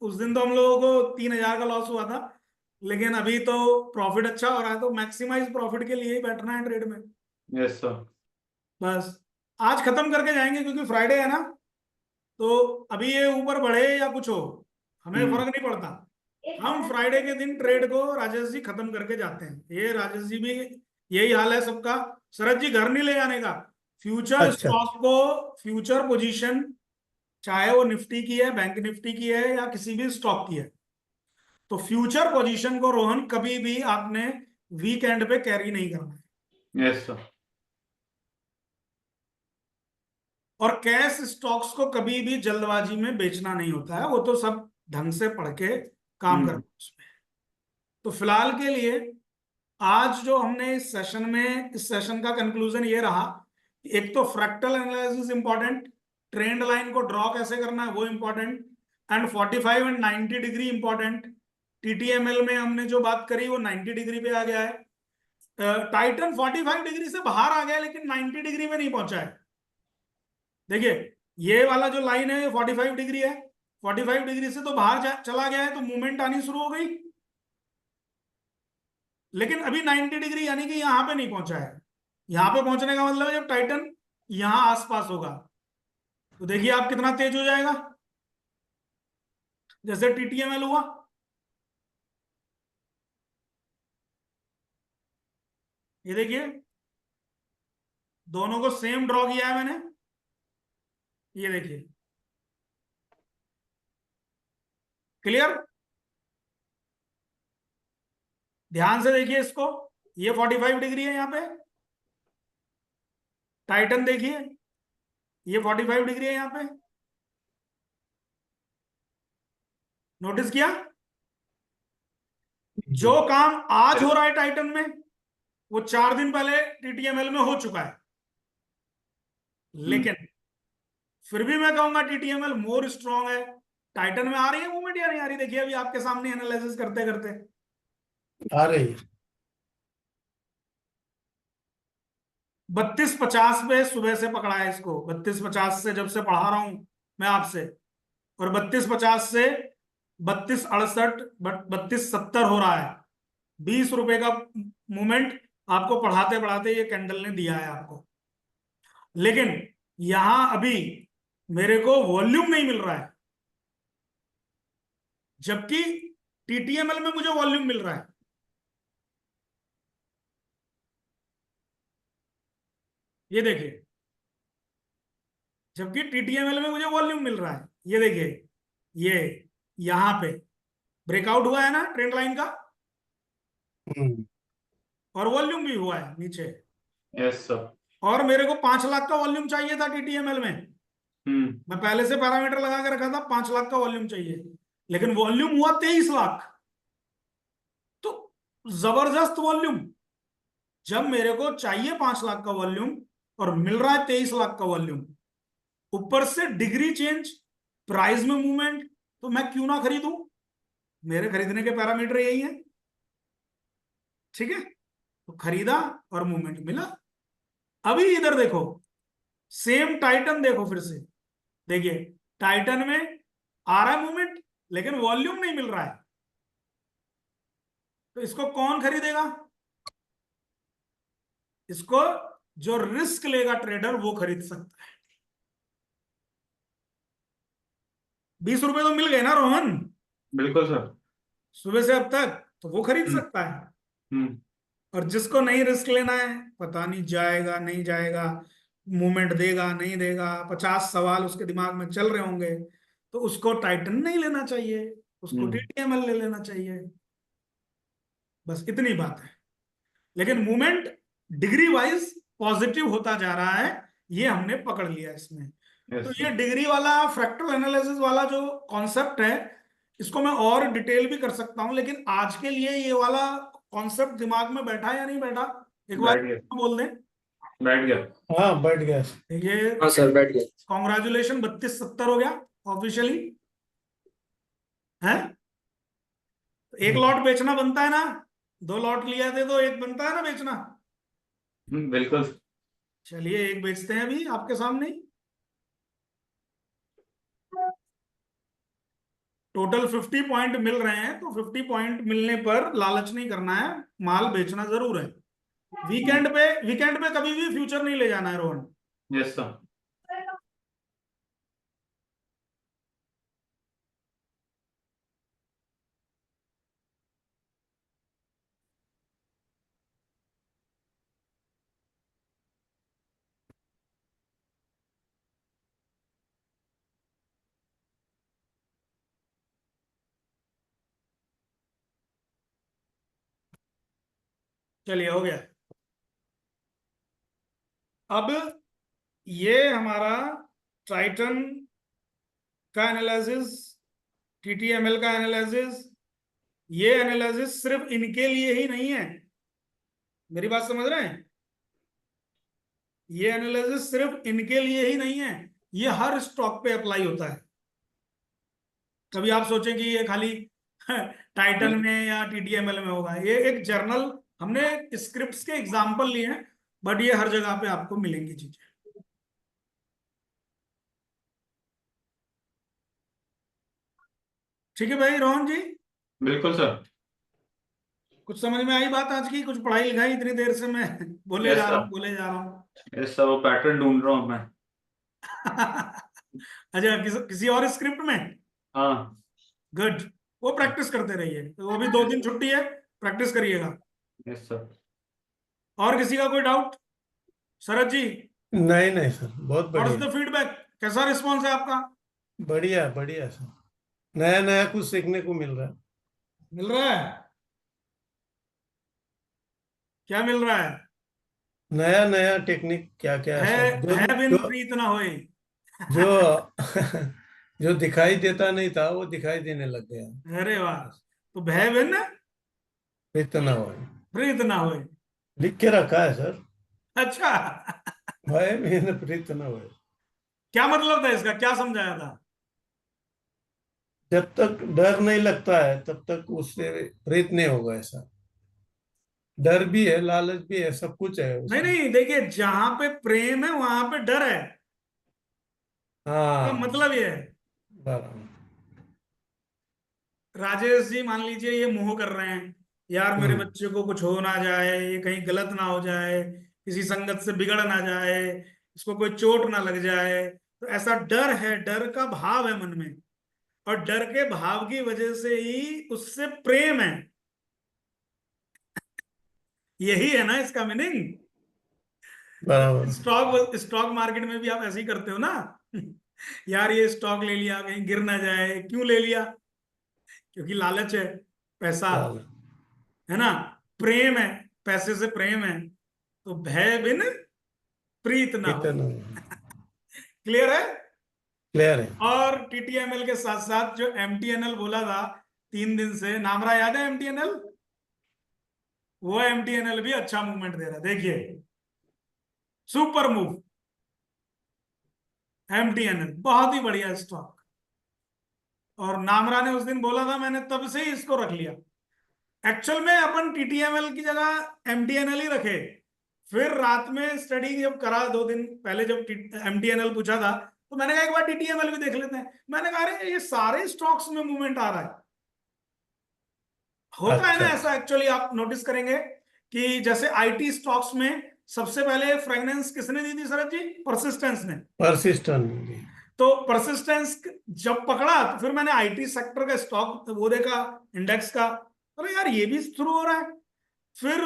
उस दिन तो हम लोगों को 3,000 का लॉस हुआ था, लेकिन अभी तो प्रॉफिट अच्छा हो रहा है, तो मैक्सिमाइज प्रॉफिट के लिए ही बैठना है ट्रेड में। Yes sir. बस आज खत्म करके जाएंगे, क्योंकि फ्राइडे है ना। तो अभी ये ऊपर बढ़े या कुछ हो, हमें फर्क नहीं पड़ता। हम फ्राइडे के दिन ट्रेड को राजेश जी खत्म करके जाते हैं। ये राजेश जी भी यही हाल है सबका। शरद जी घर नहीं ले जाने का। फ्यूचर अच्छा। स्टॉक को, फ्यूचर पोजीशन, चाहे वो निफ्टी की है, बैंक निफ्टी की है, या किसी भी स्टॉक की है, तो फ्यूचर पोजीशन को रोहन कभी भी आपने वीकेंड पे कैरी नहीं करना है। Yes sir. और कैश स्टॉक्स को कभी भी जल्दबाजी में बेचना नहीं होता है, वो तो सब ढंग से पढ़ के काम करना है उसमें। तो फिलहाल के लिए आज जो हमने इस सेशन का कंक्लूजन ये रहा, एक तो fractal analysis important, trend line को ड्रॉ कैसे करना है वो important, and 45 and 90 degree important. TTML में हमने जो बात करी वो 90 डिग्री पे आ गया है। टाइटन 45 डिग्री से बाहर आ गया, लेकिन 90 डिग्री में नहीं पहुंचा है। देखिए ये वाला जो लाइन है 45 डिग्री है, 45 डिग्री से तो बाहर चला गया है, तो मूवमेंट आनी शुरू हो गई, लेकिन अभी 90 डिग्री यानी कि यहां पे नहीं पहुंचा है। यहां पे पहुंचने का मतलब है जब टाइटन यहां आसपास होगा, तो देखिए आप कितना तेज हो जाएगा, जैसे टीटीएमएल हुआ। ये देखिए दोनों को सेम ड्रॉ किया है मैंने, ये देखिए क्लियर। ध्यान से देखिए इसको, ये 45 डिग्री है यहां पे। टाइटन देखिए ये 45 डिग्री है यहां पे, नोटिस किया। जो काम आज हो रहा है टाइटन में, वो 4 दिन पहले टीटीएमएल में हो चुका है। लेकिन फिर भी मैं कहूंगा टीटीएमएल मोर स्ट्रांग है। टाइटन में आ रही है मूवमेंट या नहीं आ रही? देखिए अभी आपके सामने एनालिसिस करते करते आ रही है। 32.50 पे सुबह से पकड़ा है इसको। 32.50 से जब से पढ़ा रहा हूं मैं आपसे, और 32.50 से 32.68, 32.70 हो रहा है। 20 रुपए का मूवमेंट आपको पढ़ाते पढ़ाते ये कैंडल ने दिया है आपको। लेकिन यहां अभी मेरे को वॉल्यूम नहीं मिल रहा है, जबकि टीटीएमएल में मुझे वॉल्यूम मिल रहा है। ये देखिए, जबकि टीटीएमएल में मुझे वॉल्यूम मिल रहा है। ये देखिए ये यहां पे ब्रेकआउट हुआ है ना ट्रेंड लाइन का, और वॉल्यूम भी हुआ है नीचे। Yes sir. और मेरे को 5 लाख का वॉल्यूम चाहिए था टीटीएमएल में। मैं पहले से पैरामीटर लगा के रखा था 5 लाख का वॉल्यूम चाहिए, लेकिन वॉल्यूम हुआ 23 लाख। तो जबरदस्त वॉल्यूम। जब मेरे को चाहिए 5 लाख का वॉल्यूम और मिल रहा है 23 लाख का वॉल्यूम, ऊपर से डिग्री चेंज, प्राइस में मूवमेंट, तो मैं क्यों ना खरीदूं? मेरे खरीदने के पैरामीटर यही है, ठीक है। तो खरीदा और मूवमेंट मिला। अभी इधर देखो, सेम टाइटन देखो फिर से, देखिए टाइटन में आ रहा है मूवमेंट, लेकिन वॉल्यूम नहीं मिल रहा है। तो इसको कौन खरीदेगा? इसको जो रिस्क लेगा ट्रेडर वो खरीद सकता है। 20 रुपए तो मिल गए ना रोहन, बिल्कुल सर। सुबह से अब तक, तो वो खरीद सकता है। और जिसको नहीं रिस्क लेना है, पता नहीं जाएगा नहीं जाएगा, मूवमेंट देगा नहीं देगा, 50 सवाल उसके दिमाग में चल रहे होंगे, तो उसको टाइटन नहीं लेना चाहिए, उसको टीटीएमएल ले लेना चाहिए। बस इतनी बात है। लेकिन मूवमेंट डिग्री वाइज पॉजिटिव होता जा रहा है, ये हमने पकड़ लिया इसमें। तो ये डिग्री वाला फ्रैक्टल एनालिसिस वाला जो कॉन्सेप्ट है, इसको मैं और डिटेल भी कर सकता हूं, लेकिन आज के लिए ये वाला कॉन्सेप्ट दिमाग में बैठा या नहीं बैठा एक बार बैठ गया बोल दें। बैठ गया हाँ बैठ गया। ये हाँ सर बैठ गया। कॉन्ग्रेचुलेशन 32-70 हो गया ऑफिशियली है। एक लॉट बेचना बनता है ना, 2 लॉट लिया थे तो एक बनता है ना बेचना। बिल्कुल। चलिए एक बेचते हैं अभी आपके सामने ही। टोटल 50 पॉइंट मिल रहे हैं, तो 50 पॉइंट मिलने पर लालच नहीं करना है, माल बेचना जरूर है। वीकेंड पे कभी भी फ्यूचर नहीं ले जाना है रोहन। Yes sir. चलिए हो गया। अब ये हमारा ट्राइटन का एनालिसिस, टीटीएमएल का एनालिसिस, ये एनालिसिस सिर्फ इनके लिए ही नहीं है, मेरी बात समझ रहे हैं? ये एनालिसिस सिर्फ इनके लिए ही नहीं है, ये हर स्टॉक पे अप्लाई होता है। कभी आप सोचें कि ये खाली टाइटन में या टीटीएमएल में होगा, ये एक जर्नल, हमने स्क्रिप्ट्स के एग्जांपल लिए हैं, बट ये हर जगह पे आपको मिलेंगी चीजें। ठीक है भाई रोहन जी? बिल्कुल सर। कुछ समझ में आई बात आज की? कुछ पढ़ाई लिखाई इतनी देर से मैं बोले Yes, जा रहा sir. हूँ बोले जा रहा हूँ। यस सर, वो पैटर्न ढूंढ रहा हूँ मैं। अच्छा किसी और स्क्रिप्ट में? हाँ। गुड, वो प्रैक्टिस करते रहिए, तो वो भी 2 दिन छुट्टी है, प्रैक्टिस करिएगा। Yes sir. और किसी का कोई डाउट? शरद जी, नहीं नहीं सर, बहुत व्हाट इज बढ़िया। The feedback? कैसा रिस्पॉन्स है आपका? बढ़िया बढ़िया सर, नया नया कुछ सीखने को मिल रहा है। मिल रहा है? क्या मिल रहा है? नया नया टेक्निक क्या क्या है सर, है बिन जो प्रीत ना होए। जो जो दिखाई देता नहीं था वो दिखाई देने लग गया। अरे वाह, तो भय बिन इतना हो प्रीत ना होए। लिख के रखा है सर, अच्छा भय बिन प्रीत न होए। क्या मतलब था इसका, क्या समझाया था? जब तक डर नहीं लगता है तब तक उससे प्रेत नहीं होगा। ऐसा डर भी है, लालच भी है, सब कुछ है नहीं उसमें। नहीं, देखिए जहां पे प्रेम है वहां पे डर है, तो हाँ मतलब ये है। बराबर। राजेश जी मान लीजिए ये मोह कर रहे हैं, यार मेरे बच्चे को कुछ हो ना जाए, ये कहीं गलत ना हो जाए, किसी संगत से बिगड़ ना जाए, इसको कोई चोट ना लग जाए, तो ऐसा डर है, डर का भाव है मन में, और डर के भाव की वजह से ही उससे प्रेम है। यही है ना इसका मीनिंग। बराबर। स्टॉक मार्केट में भी आप ऐसे ही करते हो ना यार ये स्टॉक ले लिया, कहीं गिर ना जाए, क्यों ले लिया? क्योंकि लालच है, पैसा लालच। है ना, प्रेम है, पैसे से प्रेम है, तो भय बिन प्रीत ना हो। इतना क्लियर है? क्लियर है। और टीटीएमएल के साथ साथ जो एमटीएनएल बोला था 3 दिन से, नामरा याद है एमटीएनएल? वो एमटीएनएल भी अच्छा मूवमेंट दे रहा है, देखिए सुपर मूव। एमटीएनएल बहुत ही बढ़िया स्टॉक, और नामरा ने उस दिन बोला था, मैंने तब से ही इसको रख लिया। एक्चुअल में अपन टीटीएमएल की जगह एमटीएनएल ही रखे, फिर रात में स्टडी जब करा 2 दिन पहले, जब एमटीएनएल पूछा था, तो मैंने कहा एक बार टीटीएमएल भी देख लेते हैं। मैंने कहा अरे ये सारे स्टॉक्स में मूवमेंट आ रहा है। होता है ना अच्छा ऐसा, एक्चुअली आप नोटिस करेंगे कि जैसे आईटी स्टॉक्स में सबसे पहले फ्रेगनेंस किसने दी थी शरद जी? परसिस्टेंस ने। परसिस्टेंट। तो परसिस्टेंस जब पकड़ा तो फिर मैंने आईटी सेक्टर का स्टॉक वो देखा, इंडेक्स का, अरे यार ये भी शुरू हो रहा है। फिर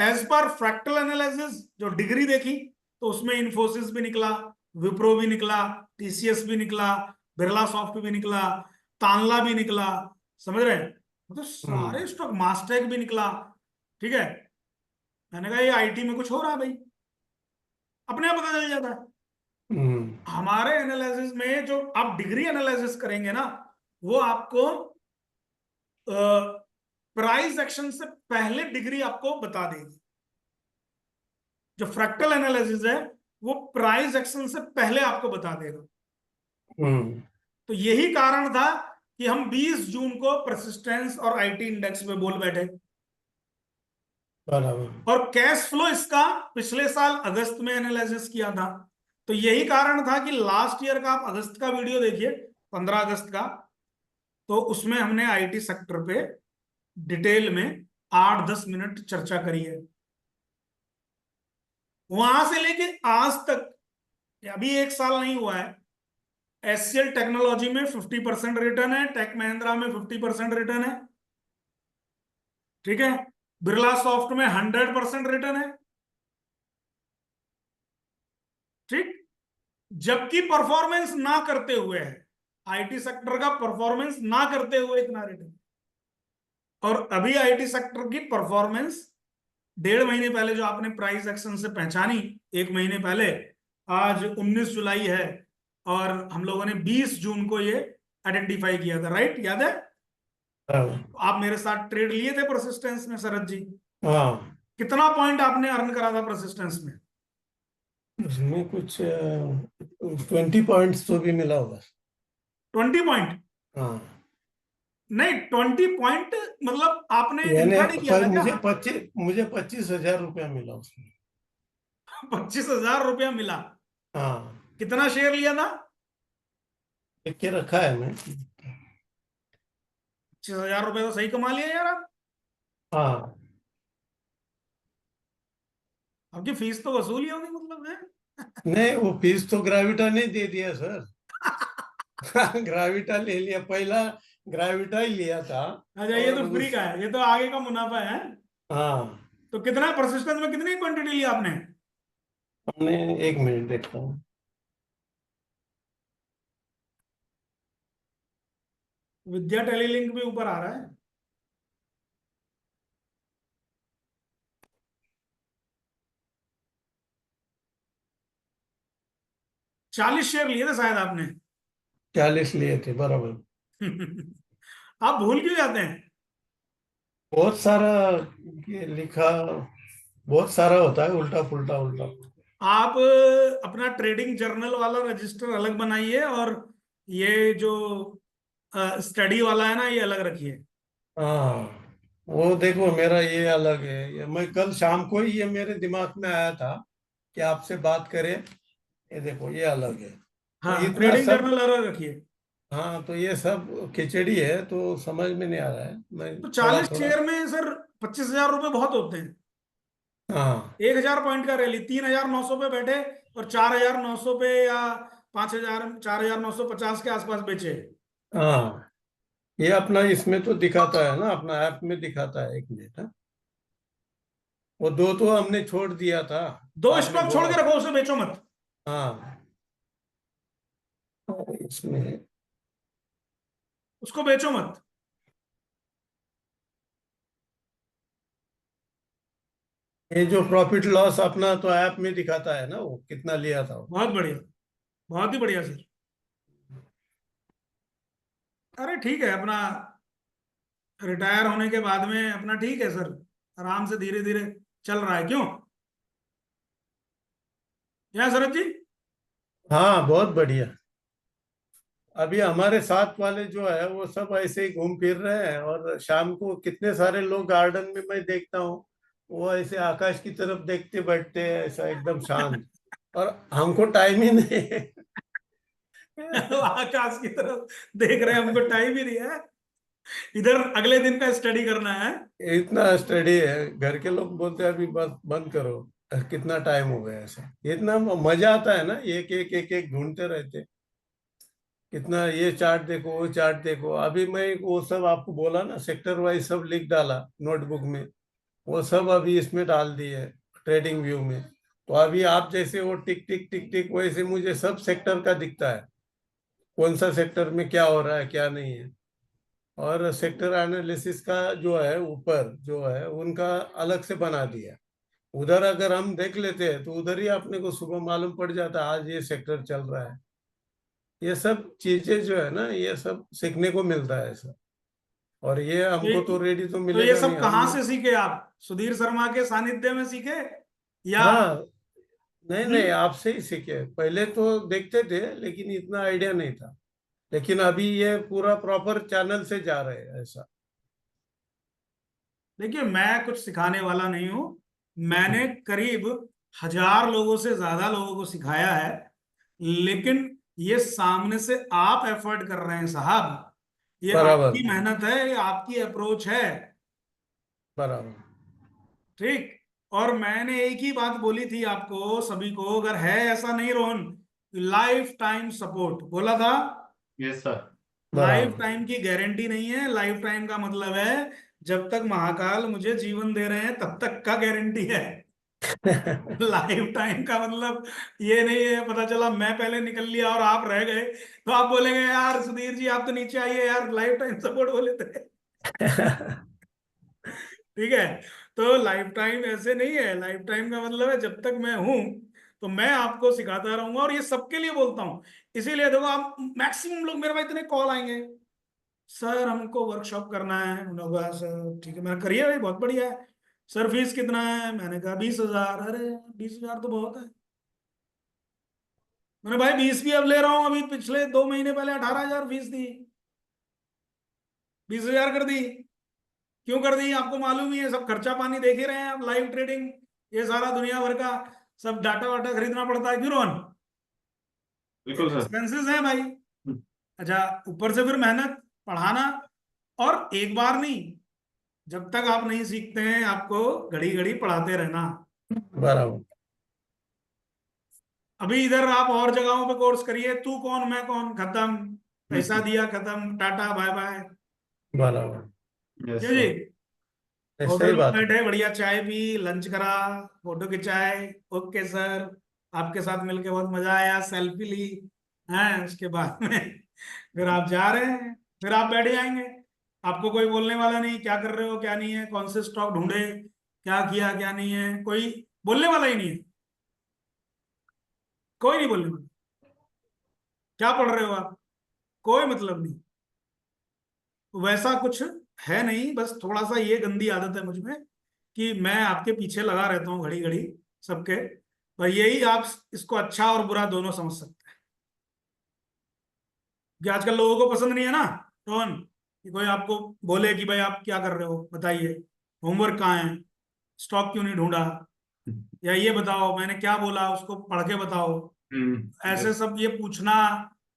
एज पर फ्रैक्टल एनालिसिस जो डिग्री देखी, तो उसमें इन्फोसिस भी निकला, विप्रो भी निकला, टीसीएस भी निकला, बिरला सॉफ्ट भी निकला, तानला भी निकला, समझ रहे हैं? तो सारे स्टॉक, मास्टेक भी निकला। ठीक है, मैंने कहा ये आईटी में कुछ हो रहा है भाई, अपने आप पता चल जाता है। हमारे एनालिसिस में जो आप डिग्री एनालिसिस करेंगे ना, वो आपको प्राइस एक्शन से पहले डिग्री आपको बता देगी। जो फ्रैक्टल एनालिसिस है वो प्राइस एक्शन से पहले आपको बता देगा। तो यही कारण था कि हम 20 जून को परसिस्टेंस और आईटी इंडेक्स पे बोल बैठे। बराबर। और कैश फ्लो इसका पिछले साल अगस्त में एनालिसिस किया था। तो यही कारण था कि लास्ट ईयर का आप अगस्त का वीडियो देखिए, 15 अगस्त का, तो उसमें हमने आईटी सेक्टर पे डिटेल में 8-10 मिनट चर्चा करी है। वहां से लेके आज तक, अभी 1 साल नहीं हुआ है, एचसीएल टेक्नोलॉजी में 50% रिटर्न है, टेक महिंद्रा में 50% रिटर्न है, ठीक है, बिरला सॉफ्ट में 100% रिटर्न है, ठीक। जबकि परफॉर्मेंस ना करते हुए है, आईटी सेक्टर का परफॉर्मेंस ना करते हुए इतना रिटर्न। और अभी आईटी सेक्टर की परफॉर्मेंस 1.5 महीने पहले जो आपने प्राइस एक्शन से पहचानी, 1 महीने पहले, आज 19 जुलाई है और हम लोगों ने 20 जून को ये आइडेंटिफाई किया था, राइट, याद है? आप मेरे साथ ट्रेड लिए थे परसिस्टेंस में शरद जी। हाँ, कितना पॉइंट आपने अर्न करा था परसिस्टेंस में? उसमें कुछ 20 पॉइंट्स तो भी मिला होगा। 20 पॉइंट? हाँ, नहीं, 20 पॉइंट मतलब आपने यानी इंट्राडे किया था क्या? मुझे 25,000 रुपया मिला उसमें। 25,000 रुपया मिला। हाँ, कितना शेयर लिया था? लिख के रखा है मैं। 25,000 रुपये तो सही कमा लिया यार आप। हाँ, आपकी फीस तो वसूल ही होगी मतलब है। नहीं, वो फीस तो ग्रेविटा ने दे दिया सर। ग्रेविटा ले लिया, पहला ग्रेविटा ही लिया था। अच्छा, ये तो और फ्री का है, ये तो आगे का मुनाफा है। हाँ, तो कितना परसिस्टेंस में कितनी क्वांटिटी ली आपने? हमने 1 मिनट देखता हूँ। विद्या टेलीलिंक भी ऊपर आ रहा है। चालीस शेयर लिए थे शायद आपने। 40 लिए थे, बराबर। आप भूल क्यों जाते हैं? बहुत सारा ये लिखा, बहुत सारा होता है, उल्टा पुल्टा उल्टा। आप अपना ट्रेडिंग जर्नल वाला रजिस्टर अलग बनाइए और ये जो स्टडी वाला है ना, ये अलग रखिए। हाँ, वो देखो, मेरा ये अलग है। ये मैं कल शाम को ही, ये मेरे दिमाग में आया था कि आपसे बात करें। ये देखो, ये अलग है। तो हाँ, इतना ट्रेडिंग सब, जर्नल अलग रखिए। हाँ, तो ये सब खिचड़ी है, तो समझ में नहीं आ रहा है। मैं तो थोड़ा 40 थोड़ा। शेयर में सर 25,000 रुपये बहुत होते हैं। हाँ, 1,000 पॉइंट का रैली, 3,900 पे बैठे और 4,900 पे या 5,000, 4,950 के आसपास बेचे। हाँ, ये अपना इसमें तो दिखाता है ना, अपना ऐप में दिखाता है। 1 मिनट, हाँ? वो 2 तो हमने छोड़ दिया था। 2 आपने स्टॉक छोड़ बोला के रखो, उसे बेचो मत। हाँ, इसमें उसको बेचो मत। ये जो प्रॉफिट लॉस अपना तो ऐप में दिखाता है ना, वो कितना लिया था वो। बहुत बढ़िया, बहुत ही बढ़िया सर। अरे ठीक है, अपना रिटायर होने के बाद में अपना ठीक है सर, आराम से धीरे धीरे चल रहा है, क्यों? क्या शरद जी? हाँ, बहुत बढ़िया। अभी हमारे साथ वाले जो है वो सब ऐसे ही घूम फिर रहे हैं, और शाम को कितने सारे लोग गार्डन में मैं देखता हूँ, वो ऐसे आकाश की तरफ देखते बैठते हैं, ऐसा एकदम शांत। और हमको टाइम ही नहीं है। आकाश की तरफ देख रहे हैं, हमको टाइम ही नहीं है, इधर अगले दिन का स्टडी करना है। इतना स्टडी है, घर के लोग बोलते हैं अभी बस बंद करो, कितना टाइम हो गया ऐसा। इतना मजा आता है ना, एक एक एक एक ढूंढते रहते। कितना ये चार्ट देखो, वो चार्ट देखो। अभी मैं वो सब आपको बोला ना, सेक्टर वाइज सब लिख डाला नोटबुक में, वो सब अभी इसमें डाल दिए ट्रेडिंग व्यू में। तो अभी आप जैसे वो टिक टिक टिक टिक, वैसे मुझे सब सेक्टर का दिखता है, कौन सा सेक्टर में क्या हो रहा है क्या नहीं है। और सेक्टर एनालिसिस का जो है ऊपर जो है उनका अलग से बना दिया। उधर अगर हम देख लेते हैं तो उधर ही अपने को सुबह मालूम पड़ जाता है आज ये सेक्टर चल रहा है। ये सब चीजें जो है ना, ये सब सीखने को मिलता है ऐसा। और ये हमको तो रेडी तो तो ये मिलेगा सब नहीं। कहाँ हम से सीखे आप? सुधीर शर्मा के सानिध्य में सीखे या हाँ, नहीं नहीं, हम्म? आपसे ही सीखे। पहले तो देखते थे लेकिन इतना आइडिया नहीं था, लेकिन अभी ये पूरा प्रॉपर चैनल से जा रहे हैं ऐसा। देखिए, मैं कुछ सिखाने वाला नहीं हूं। मैंने करीब 1000 लोगों से ज्यादा लोगों को सिखाया है, लेकिन ये सामने से आप एफर्ट कर रहे हैं साहब। ये बराबर, आपकी मेहनत है, ये आपकी अप्रोच है। बराबर। ठीक। और मैंने एक ही बात बोली थी आपको सभी को, अगर है ऐसा नहीं रोहन, लाइफ टाइम सपोर्ट बोला था। Yes sir. लाइफ बराबर। टाइम की गारंटी नहीं है। लाइफ टाइम का मतलब है जब तक महाकाल मुझे जीवन दे रहे हैं तब तक का गारंटी है। लाइफ टाइम का मतलब ये नहीं है पता चला मैं पहले निकल लिया और आप रह गए तो आप बोलेंगे यार सुधीर जी आप तो नीचे आइए यार, लाइफ टाइम सपोर्ट बोले थे। ठीक है। तो लाइफ टाइम ऐसे नहीं है। लाइफ टाइम का मतलब है जब तक मैं हूं तो मैं आपको सिखाता रहूंगा, और ये सबके लिए बोलता हूं। इसीलिए देखो, आप मैक्सिमम लोग मेरे पास इतने कॉल आएंगे, सर हमको वर्कशॉप करना है। मैंने कहा सर ठीक है, मैंने करिए भाई, बहुत बढ़िया है। सर फीस कितना है? मैंने कहा 20,000। अरे 20,000 तो बहुत है। मैंने भाई 20 भी अब ले रहा हूं, अभी पिछले 2 महीने पहले 18,000 फीस दी, 20,000 कर दी। क्यों कर दी? आपको मालूम ही है, सब खर्चा पानी देख ही रहे हैं आप, लाइव ट्रेडिंग, ये सारा दुनिया भर का सब डाटा वाटा खरीदना पड़ता है। क्यों रोहन? बिल्कुल सर। एक्सपेंसेस है भाई। अच्छा, ऊपर से फिर मेहनत, पढ़ाना। और एक बार नहीं, जब तक आप नहीं सीखते हैं आपको घड़ी घड़ी पढ़ाते रहना। बराबर। अभी इधर आप और जगहों पे कोर्स करिए, तू कौन मैं कौन, खत्म। पैसा दिया, खत्म, टाटा बाय बाय। बराबर। यस क्यों जी? सर। होटल सही में बात है। बैठे, बढ़िया चाय पी, लंच करा, फोटो खिंचाए, ओके सर आपके साथ मिलके बहुत मजा आया, सेल्फी ली, हैं, उसके बाद में फिर आप जा रहे हैं, फिर आप बैठ जाएंगे। आपको कोई बोलने वाला नहीं क्या कर रहे हो क्या नहीं है, कौन से स्टॉक ढूंढे, क्या किया क्या नहीं है, कोई बोलने वाला ही नहीं है। कोई नहीं बोलने वाला। क्या पढ़ रहे हो आप, कोई मतलब नहीं। वैसा कुछ है नहीं, बस थोड़ा सा ये गंदी आदत है मुझ में कि मैं आपके पीछे लगा रहता हूँ घड़ी घड़ी सबके। और यही आप इसको अच्छा और बुरा दोनों समझ सकते हैं, कि आजकल लोगों को पसंद नहीं है ना रोहन, कि कोई आपको बोले कि भाई आप क्या कर रहे हो बताइए, होमवर्क कहाँ है, स्टॉक क्यों नहीं ढूंढा, या ये बताओ मैंने क्या बोला उसको पढ़ के बताओ। ऐसे यस। सब ये पूछना,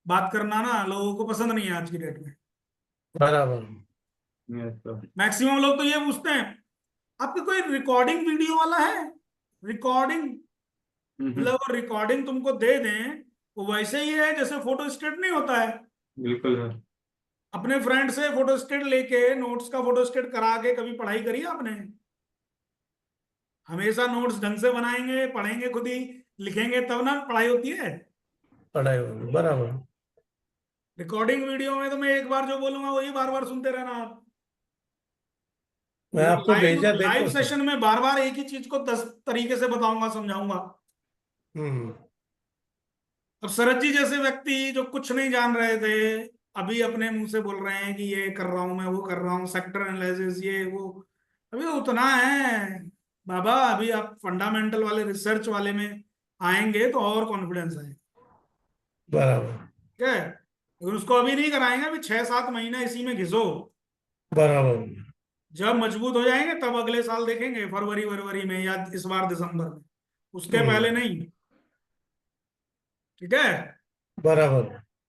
बात करना ना लोगों को पसंद नहीं है आज की डेट में। बराबर। Yes sir. मैक्सिमम लोग तो ये पूछते हैं आपके कोई रिकॉर्डिंग वीडियो वाला है, रिकॉर्डिंग, मतलब वो रिकॉर्डिंग तुमको दे दें, वो वैसे ही है जैसे फोटो स्टेट नहीं होता है। बिल्कुल सर। अपने फ्रेंड से फोटो स्टेट लेके, नोट्स का फोटो स्टेट करा के कभी पढ़ाई करी आपने? हमेशा नोट्स ढंग से बनाएंगे, पढ़ेंगे खुद ही, लिखेंगे तब ना पढ़ाई होती है। पढ़ाई होगी, बराबर। रिकॉर्डिंग वीडियो में तो मैं एक बार जो बोलूंगा वही बार बार सुनते रहना आप। मैं आपको लाइव भेजा, लाइव देखो सर। सेशन में बार बार एक ही चीज को 10 तरीके से बताऊंगा, समझाऊंगा। हम्म। अब शरद जी जैसे व्यक्ति जो कुछ नहीं जान रहे थे, अभी अपने मुंह से बोल रहे हैं कि ये कर रहा हूं मैं, वो कर रहा हूँ, सेक्टर एनालिसिस ये वो, अभी तो उतना है बाबा। अभी आप फंडामेंटल वाले रिसर्च वाले में आएंगे तो और कॉन्फिडेंस है। बराबर। ठीक है, लेकिन उसको अभी नहीं कराएंगे, अभी 6-7 महीना इसी में घिसो। बराबर। जब मजबूत हो जाएंगे तब अगले साल देखेंगे, फरवरी वरवरी में, या इस बार दिसंबर में, उसके पहले हम्म। नहीं। ठीक है। बराबर।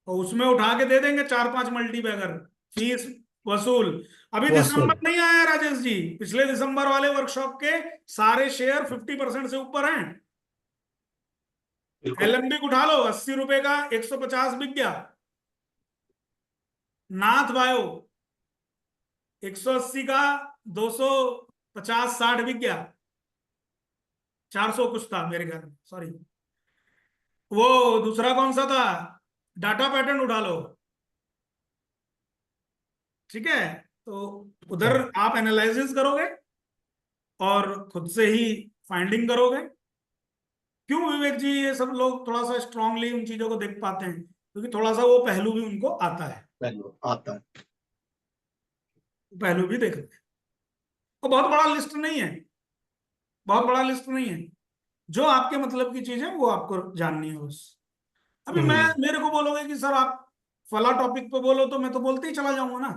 तो उसमें उठा के दे देंगे 4-5 मल्टीबैगर, फीस वसूल। अभी दिसंबर वसूल। नहीं आया राजेश जी, पिछले दिसंबर वाले वर्कशॉप के सारे शेयर 50% से ऊपर हैं। बिल्कुल। एलेम्बिक उठा लो, 80 रुपए का 150 बिक गया। नाथ बायो 180 का 250-60 बिक गया। 400 कुछ था मेरे ख्याल में, सॉरी। वो दूसरा कौन सा था, डाटा पैटर्न उठा लो। ठीक है। तो उधर हाँ। आप एनालिसिस करोगे और खुद से ही फाइंडिंग करोगे। क्यों विवेक जी ये सब लोग थोड़ा सा स्ट्रांगली उन चीजों को देख पाते हैं? क्योंकि थोड़ा सा वो पहलू भी उनको आता है, पहलू आता है। पहलू भी देख लेते हैं। तो बहुत बड़ा लिस्ट नहीं है, बहुत बड़ा लिस्ट नहीं है। जो आपके मतलब की चीज है वो आपको जाननी है बस। अभी मैं मेरे को बोलोगे कि सर आप फला टॉपिक पे बोलो, तो मैं तो बोलते ही चला जाऊंगा ना,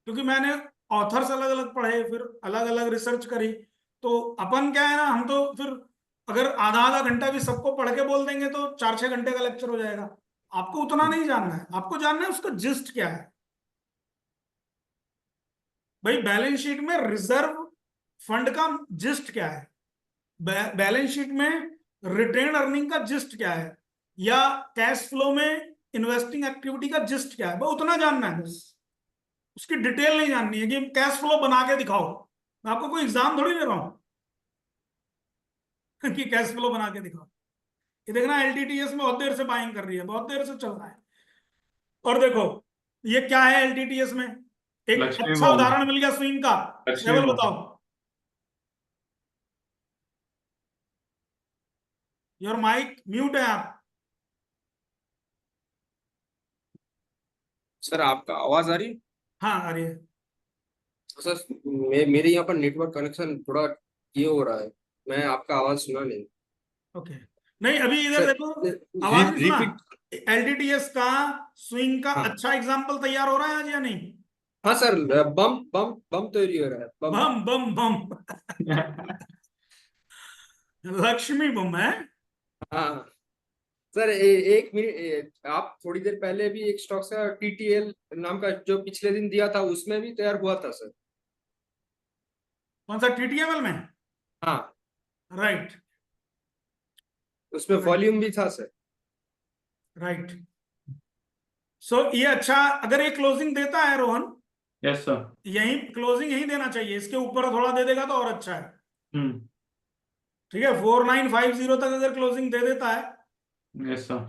क्योंकि मैंने ऑथर्स अलग अलग पढ़े, फिर अलग अलग रिसर्च करी। तो अपन क्या है ना, हम तो फिर अगर आधा आधा घंटा भी सबको पढ़ के बोल देंगे तो 4-6 घंटे का लेक्चर हो जाएगा। आपको उतना नहीं जानना है, आपको जानना है उसका जिस्ट क्या है। भाई बैलेंस शीट में रिजर्व फंड का जिस्ट क्या है, बैलेंस शीट में रिटेन अर्निंग का जिस्ट क्या है, या कैश फ्लो में इन्वेस्टिंग एक्टिविटी का जिस्ट क्या है, वो उतना जानना है बस। उसकी डिटेल नहीं जाननी है कि कैश फ्लो बना के दिखाओ। मैं आपको कोई एग्जाम थोड़ी दे रहा हूं कि कैश फ्लो बना के दिखाओ। ये देखना एलटीटीएस में बहुत देर से बाइंग कर रही है, बहुत देर से चल रहा है। और देखो ये क्या है एलटीटीएस में, एक लक्ष्मी अच्छा बॉम्ब। उदाहरण मिल गया स्विंग का। Lakshmi level bomb. बताओ। योर माइक म्यूट है आप। सर आपका आवाज आ रही है? हाँ आ रही है। सर मेरे यहाँ पर नेटवर्क कनेक्शन थोड़ा ये हो रहा है, मैं आपका आवाज सुना नहीं। ओके, नहीं अभी इधर सर देखो, आवाज नहीं सुना। रिपीट। एलटीटीएस का स्विंग का हाँ अच्छा एग्जांपल तैयार हो रहा है आज या नहीं? हाँ सर, बम बम बम तो ये हो रहा है, बम। बम बम बम लक्ष्मी बम है। हाँ सर, एक मिनट, आप थोड़ी देर पहले भी एक स्टॉक का टीटीएल नाम का जो पिछले दिन दिया था उसमें भी तैयार हुआ था सर। कौन सा टीटीएमएल में? हाँ, राइट उसमें वॉल्यूम भी था सर। राइट। सो ये अच्छा, अगर ये क्लोजिंग देता है रोहन, यस सर। यही क्लोजिंग यही देना चाहिए, इसके ऊपर थोड़ा दे देगा तो और अच्छा है। हम्म। ठीक है, 4950 तक अगर क्लोजिंग दे देता है यस सर।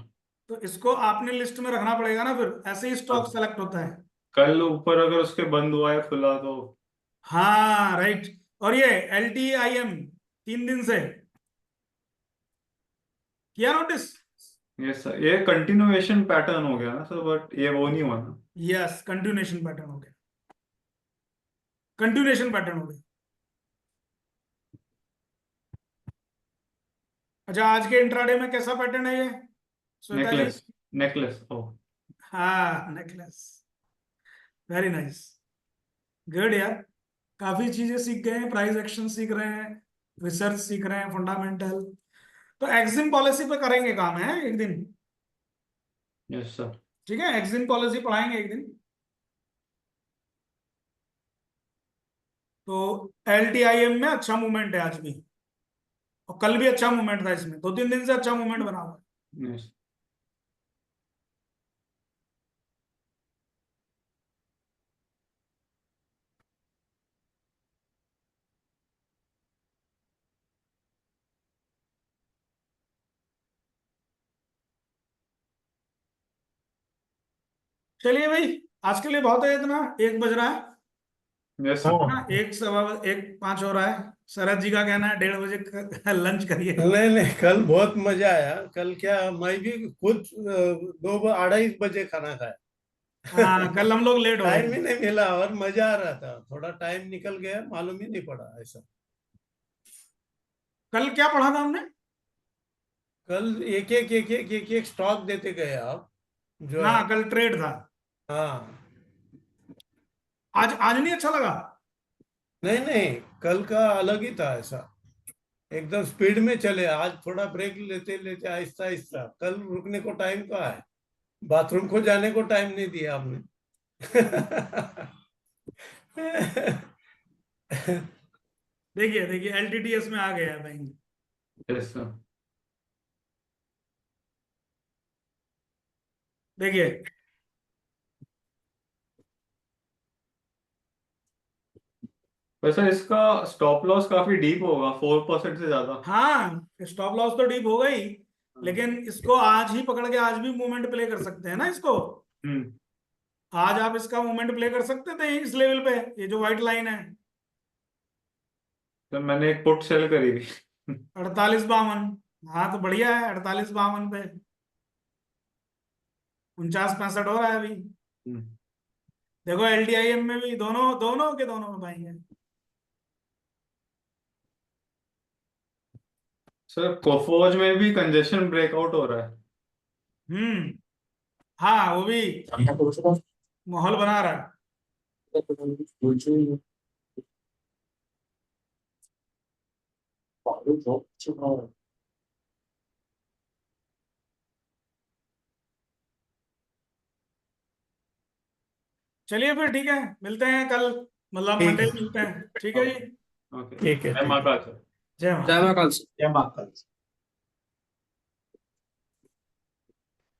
तो इसको आपने लिस्ट में रखना पड़ेगा ना, फिर ऐसे ही स्टॉक सेलेक्ट होता है। कल ऊपर अगर उसके बंद हुआ है खुला तो। हाँ राइट। और ये LTIM 3 दिन से किया नोटिस? यस सर, ये कंटिन्यूएशन पैटर्न हो गया ना सर, बट ये वो नहीं हुआ ना। यस, कंटिन्यूएशन पैटर्न हो गया, कंटिन्यूएशन पैटर्न हो गया। अच्छा, आज के इंट्राडे में कैसा पैटर्न है ये श्वेता जी? नेकलेस। नेकलेस ओ। हाँ नेकलेस, वेरी नाइस, गुड यार। काफी चीजें सीख गए हैं, प्राइस एक्शन सीख रहे हैं, रिसर्च सीख रहे हैं, फंडामेंटल। तो एक्सिम पॉलिसी पे करेंगे काम है एक दिन। Yes sir. ठीक है, एक्सिम पॉलिसी पढ़ाएंगे एक दिन। तो LTIM में अच्छा मूवमेंट है आज भी, और कल भी अच्छा मूवमेंट था, इसमें 2-3 दिन से अच्छा मूवमेंट बना हुआ है। यस। चलिए भाई, आज के लिए बहुत है इतना, 1 बज रहा है यस सर। ना, 1:15 हो रहा है। शरद जी का कहना है 1:30 बजे लंच करिए। नहीं नहीं, कल बहुत मजा आया। कल क्या, मैं भी खुद 2-2:30 बजे खाना खाया। हाँ कल हम लोग लेट हो टाइम ही गए। नहीं मिला और मजा आ रहा था, थोड़ा टाइम निकल गया, मालूम ही नहीं पड़ा ऐसा। कल क्या पढ़ा था हमने? कल एक एक स्टॉक देते गए आप, जो है। हाँ कल ट्रेड था। हाँ। आज आज नहीं अच्छा लगा? नहीं नहीं, कल का अलग ही था ऐसा, एकदम स्पीड में चले। आज थोड़ा ब्रेक लेते लेते आहिस्ता आहिस्ता। कल रुकने को टाइम कहाँ है, बाथरूम को जाने को टाइम नहीं दिया आपने। देखिए देखिए, LTTS में आ गया है बैंक। Yes sir. देखिए वैसे इसका स्टॉप लॉस काफी डीप होगा, 4% से ज्यादा। हाँ, स्टॉप लॉस तो डीप हो गई, लेकिन इसको आज ही पकड़ के आज भी मूवमेंट प्ले कर सकते हैं ना इसको। हम्म। आज आप इसका मूवमेंट प्ले कर सकते थे इस लेवल पे, ये जो व्हाइट लाइन है तो मैंने एक पुट सेल करी थी। 48-52। हाँ तो बढ़िया है, 48-52 पे 49-65 हो रहा है अभी। हम्म। देखो LTIM में भी दोनों दोनों के दोनों में पाएंगे। सर कोफोज में भी कंजेशन ब्रेकआउट हो रहा है। हाँ, वो भी माहौल बना रहा है। चलिए फिर ठीक है, मिलते हैं कल, मतलब ठीक मंडे है। मिलते हैं, ठीक है जी। ओके, ठीक है, जय ठीक है। महाकाल सर। जय माता। जय महाकाल सर। जय महाकाल।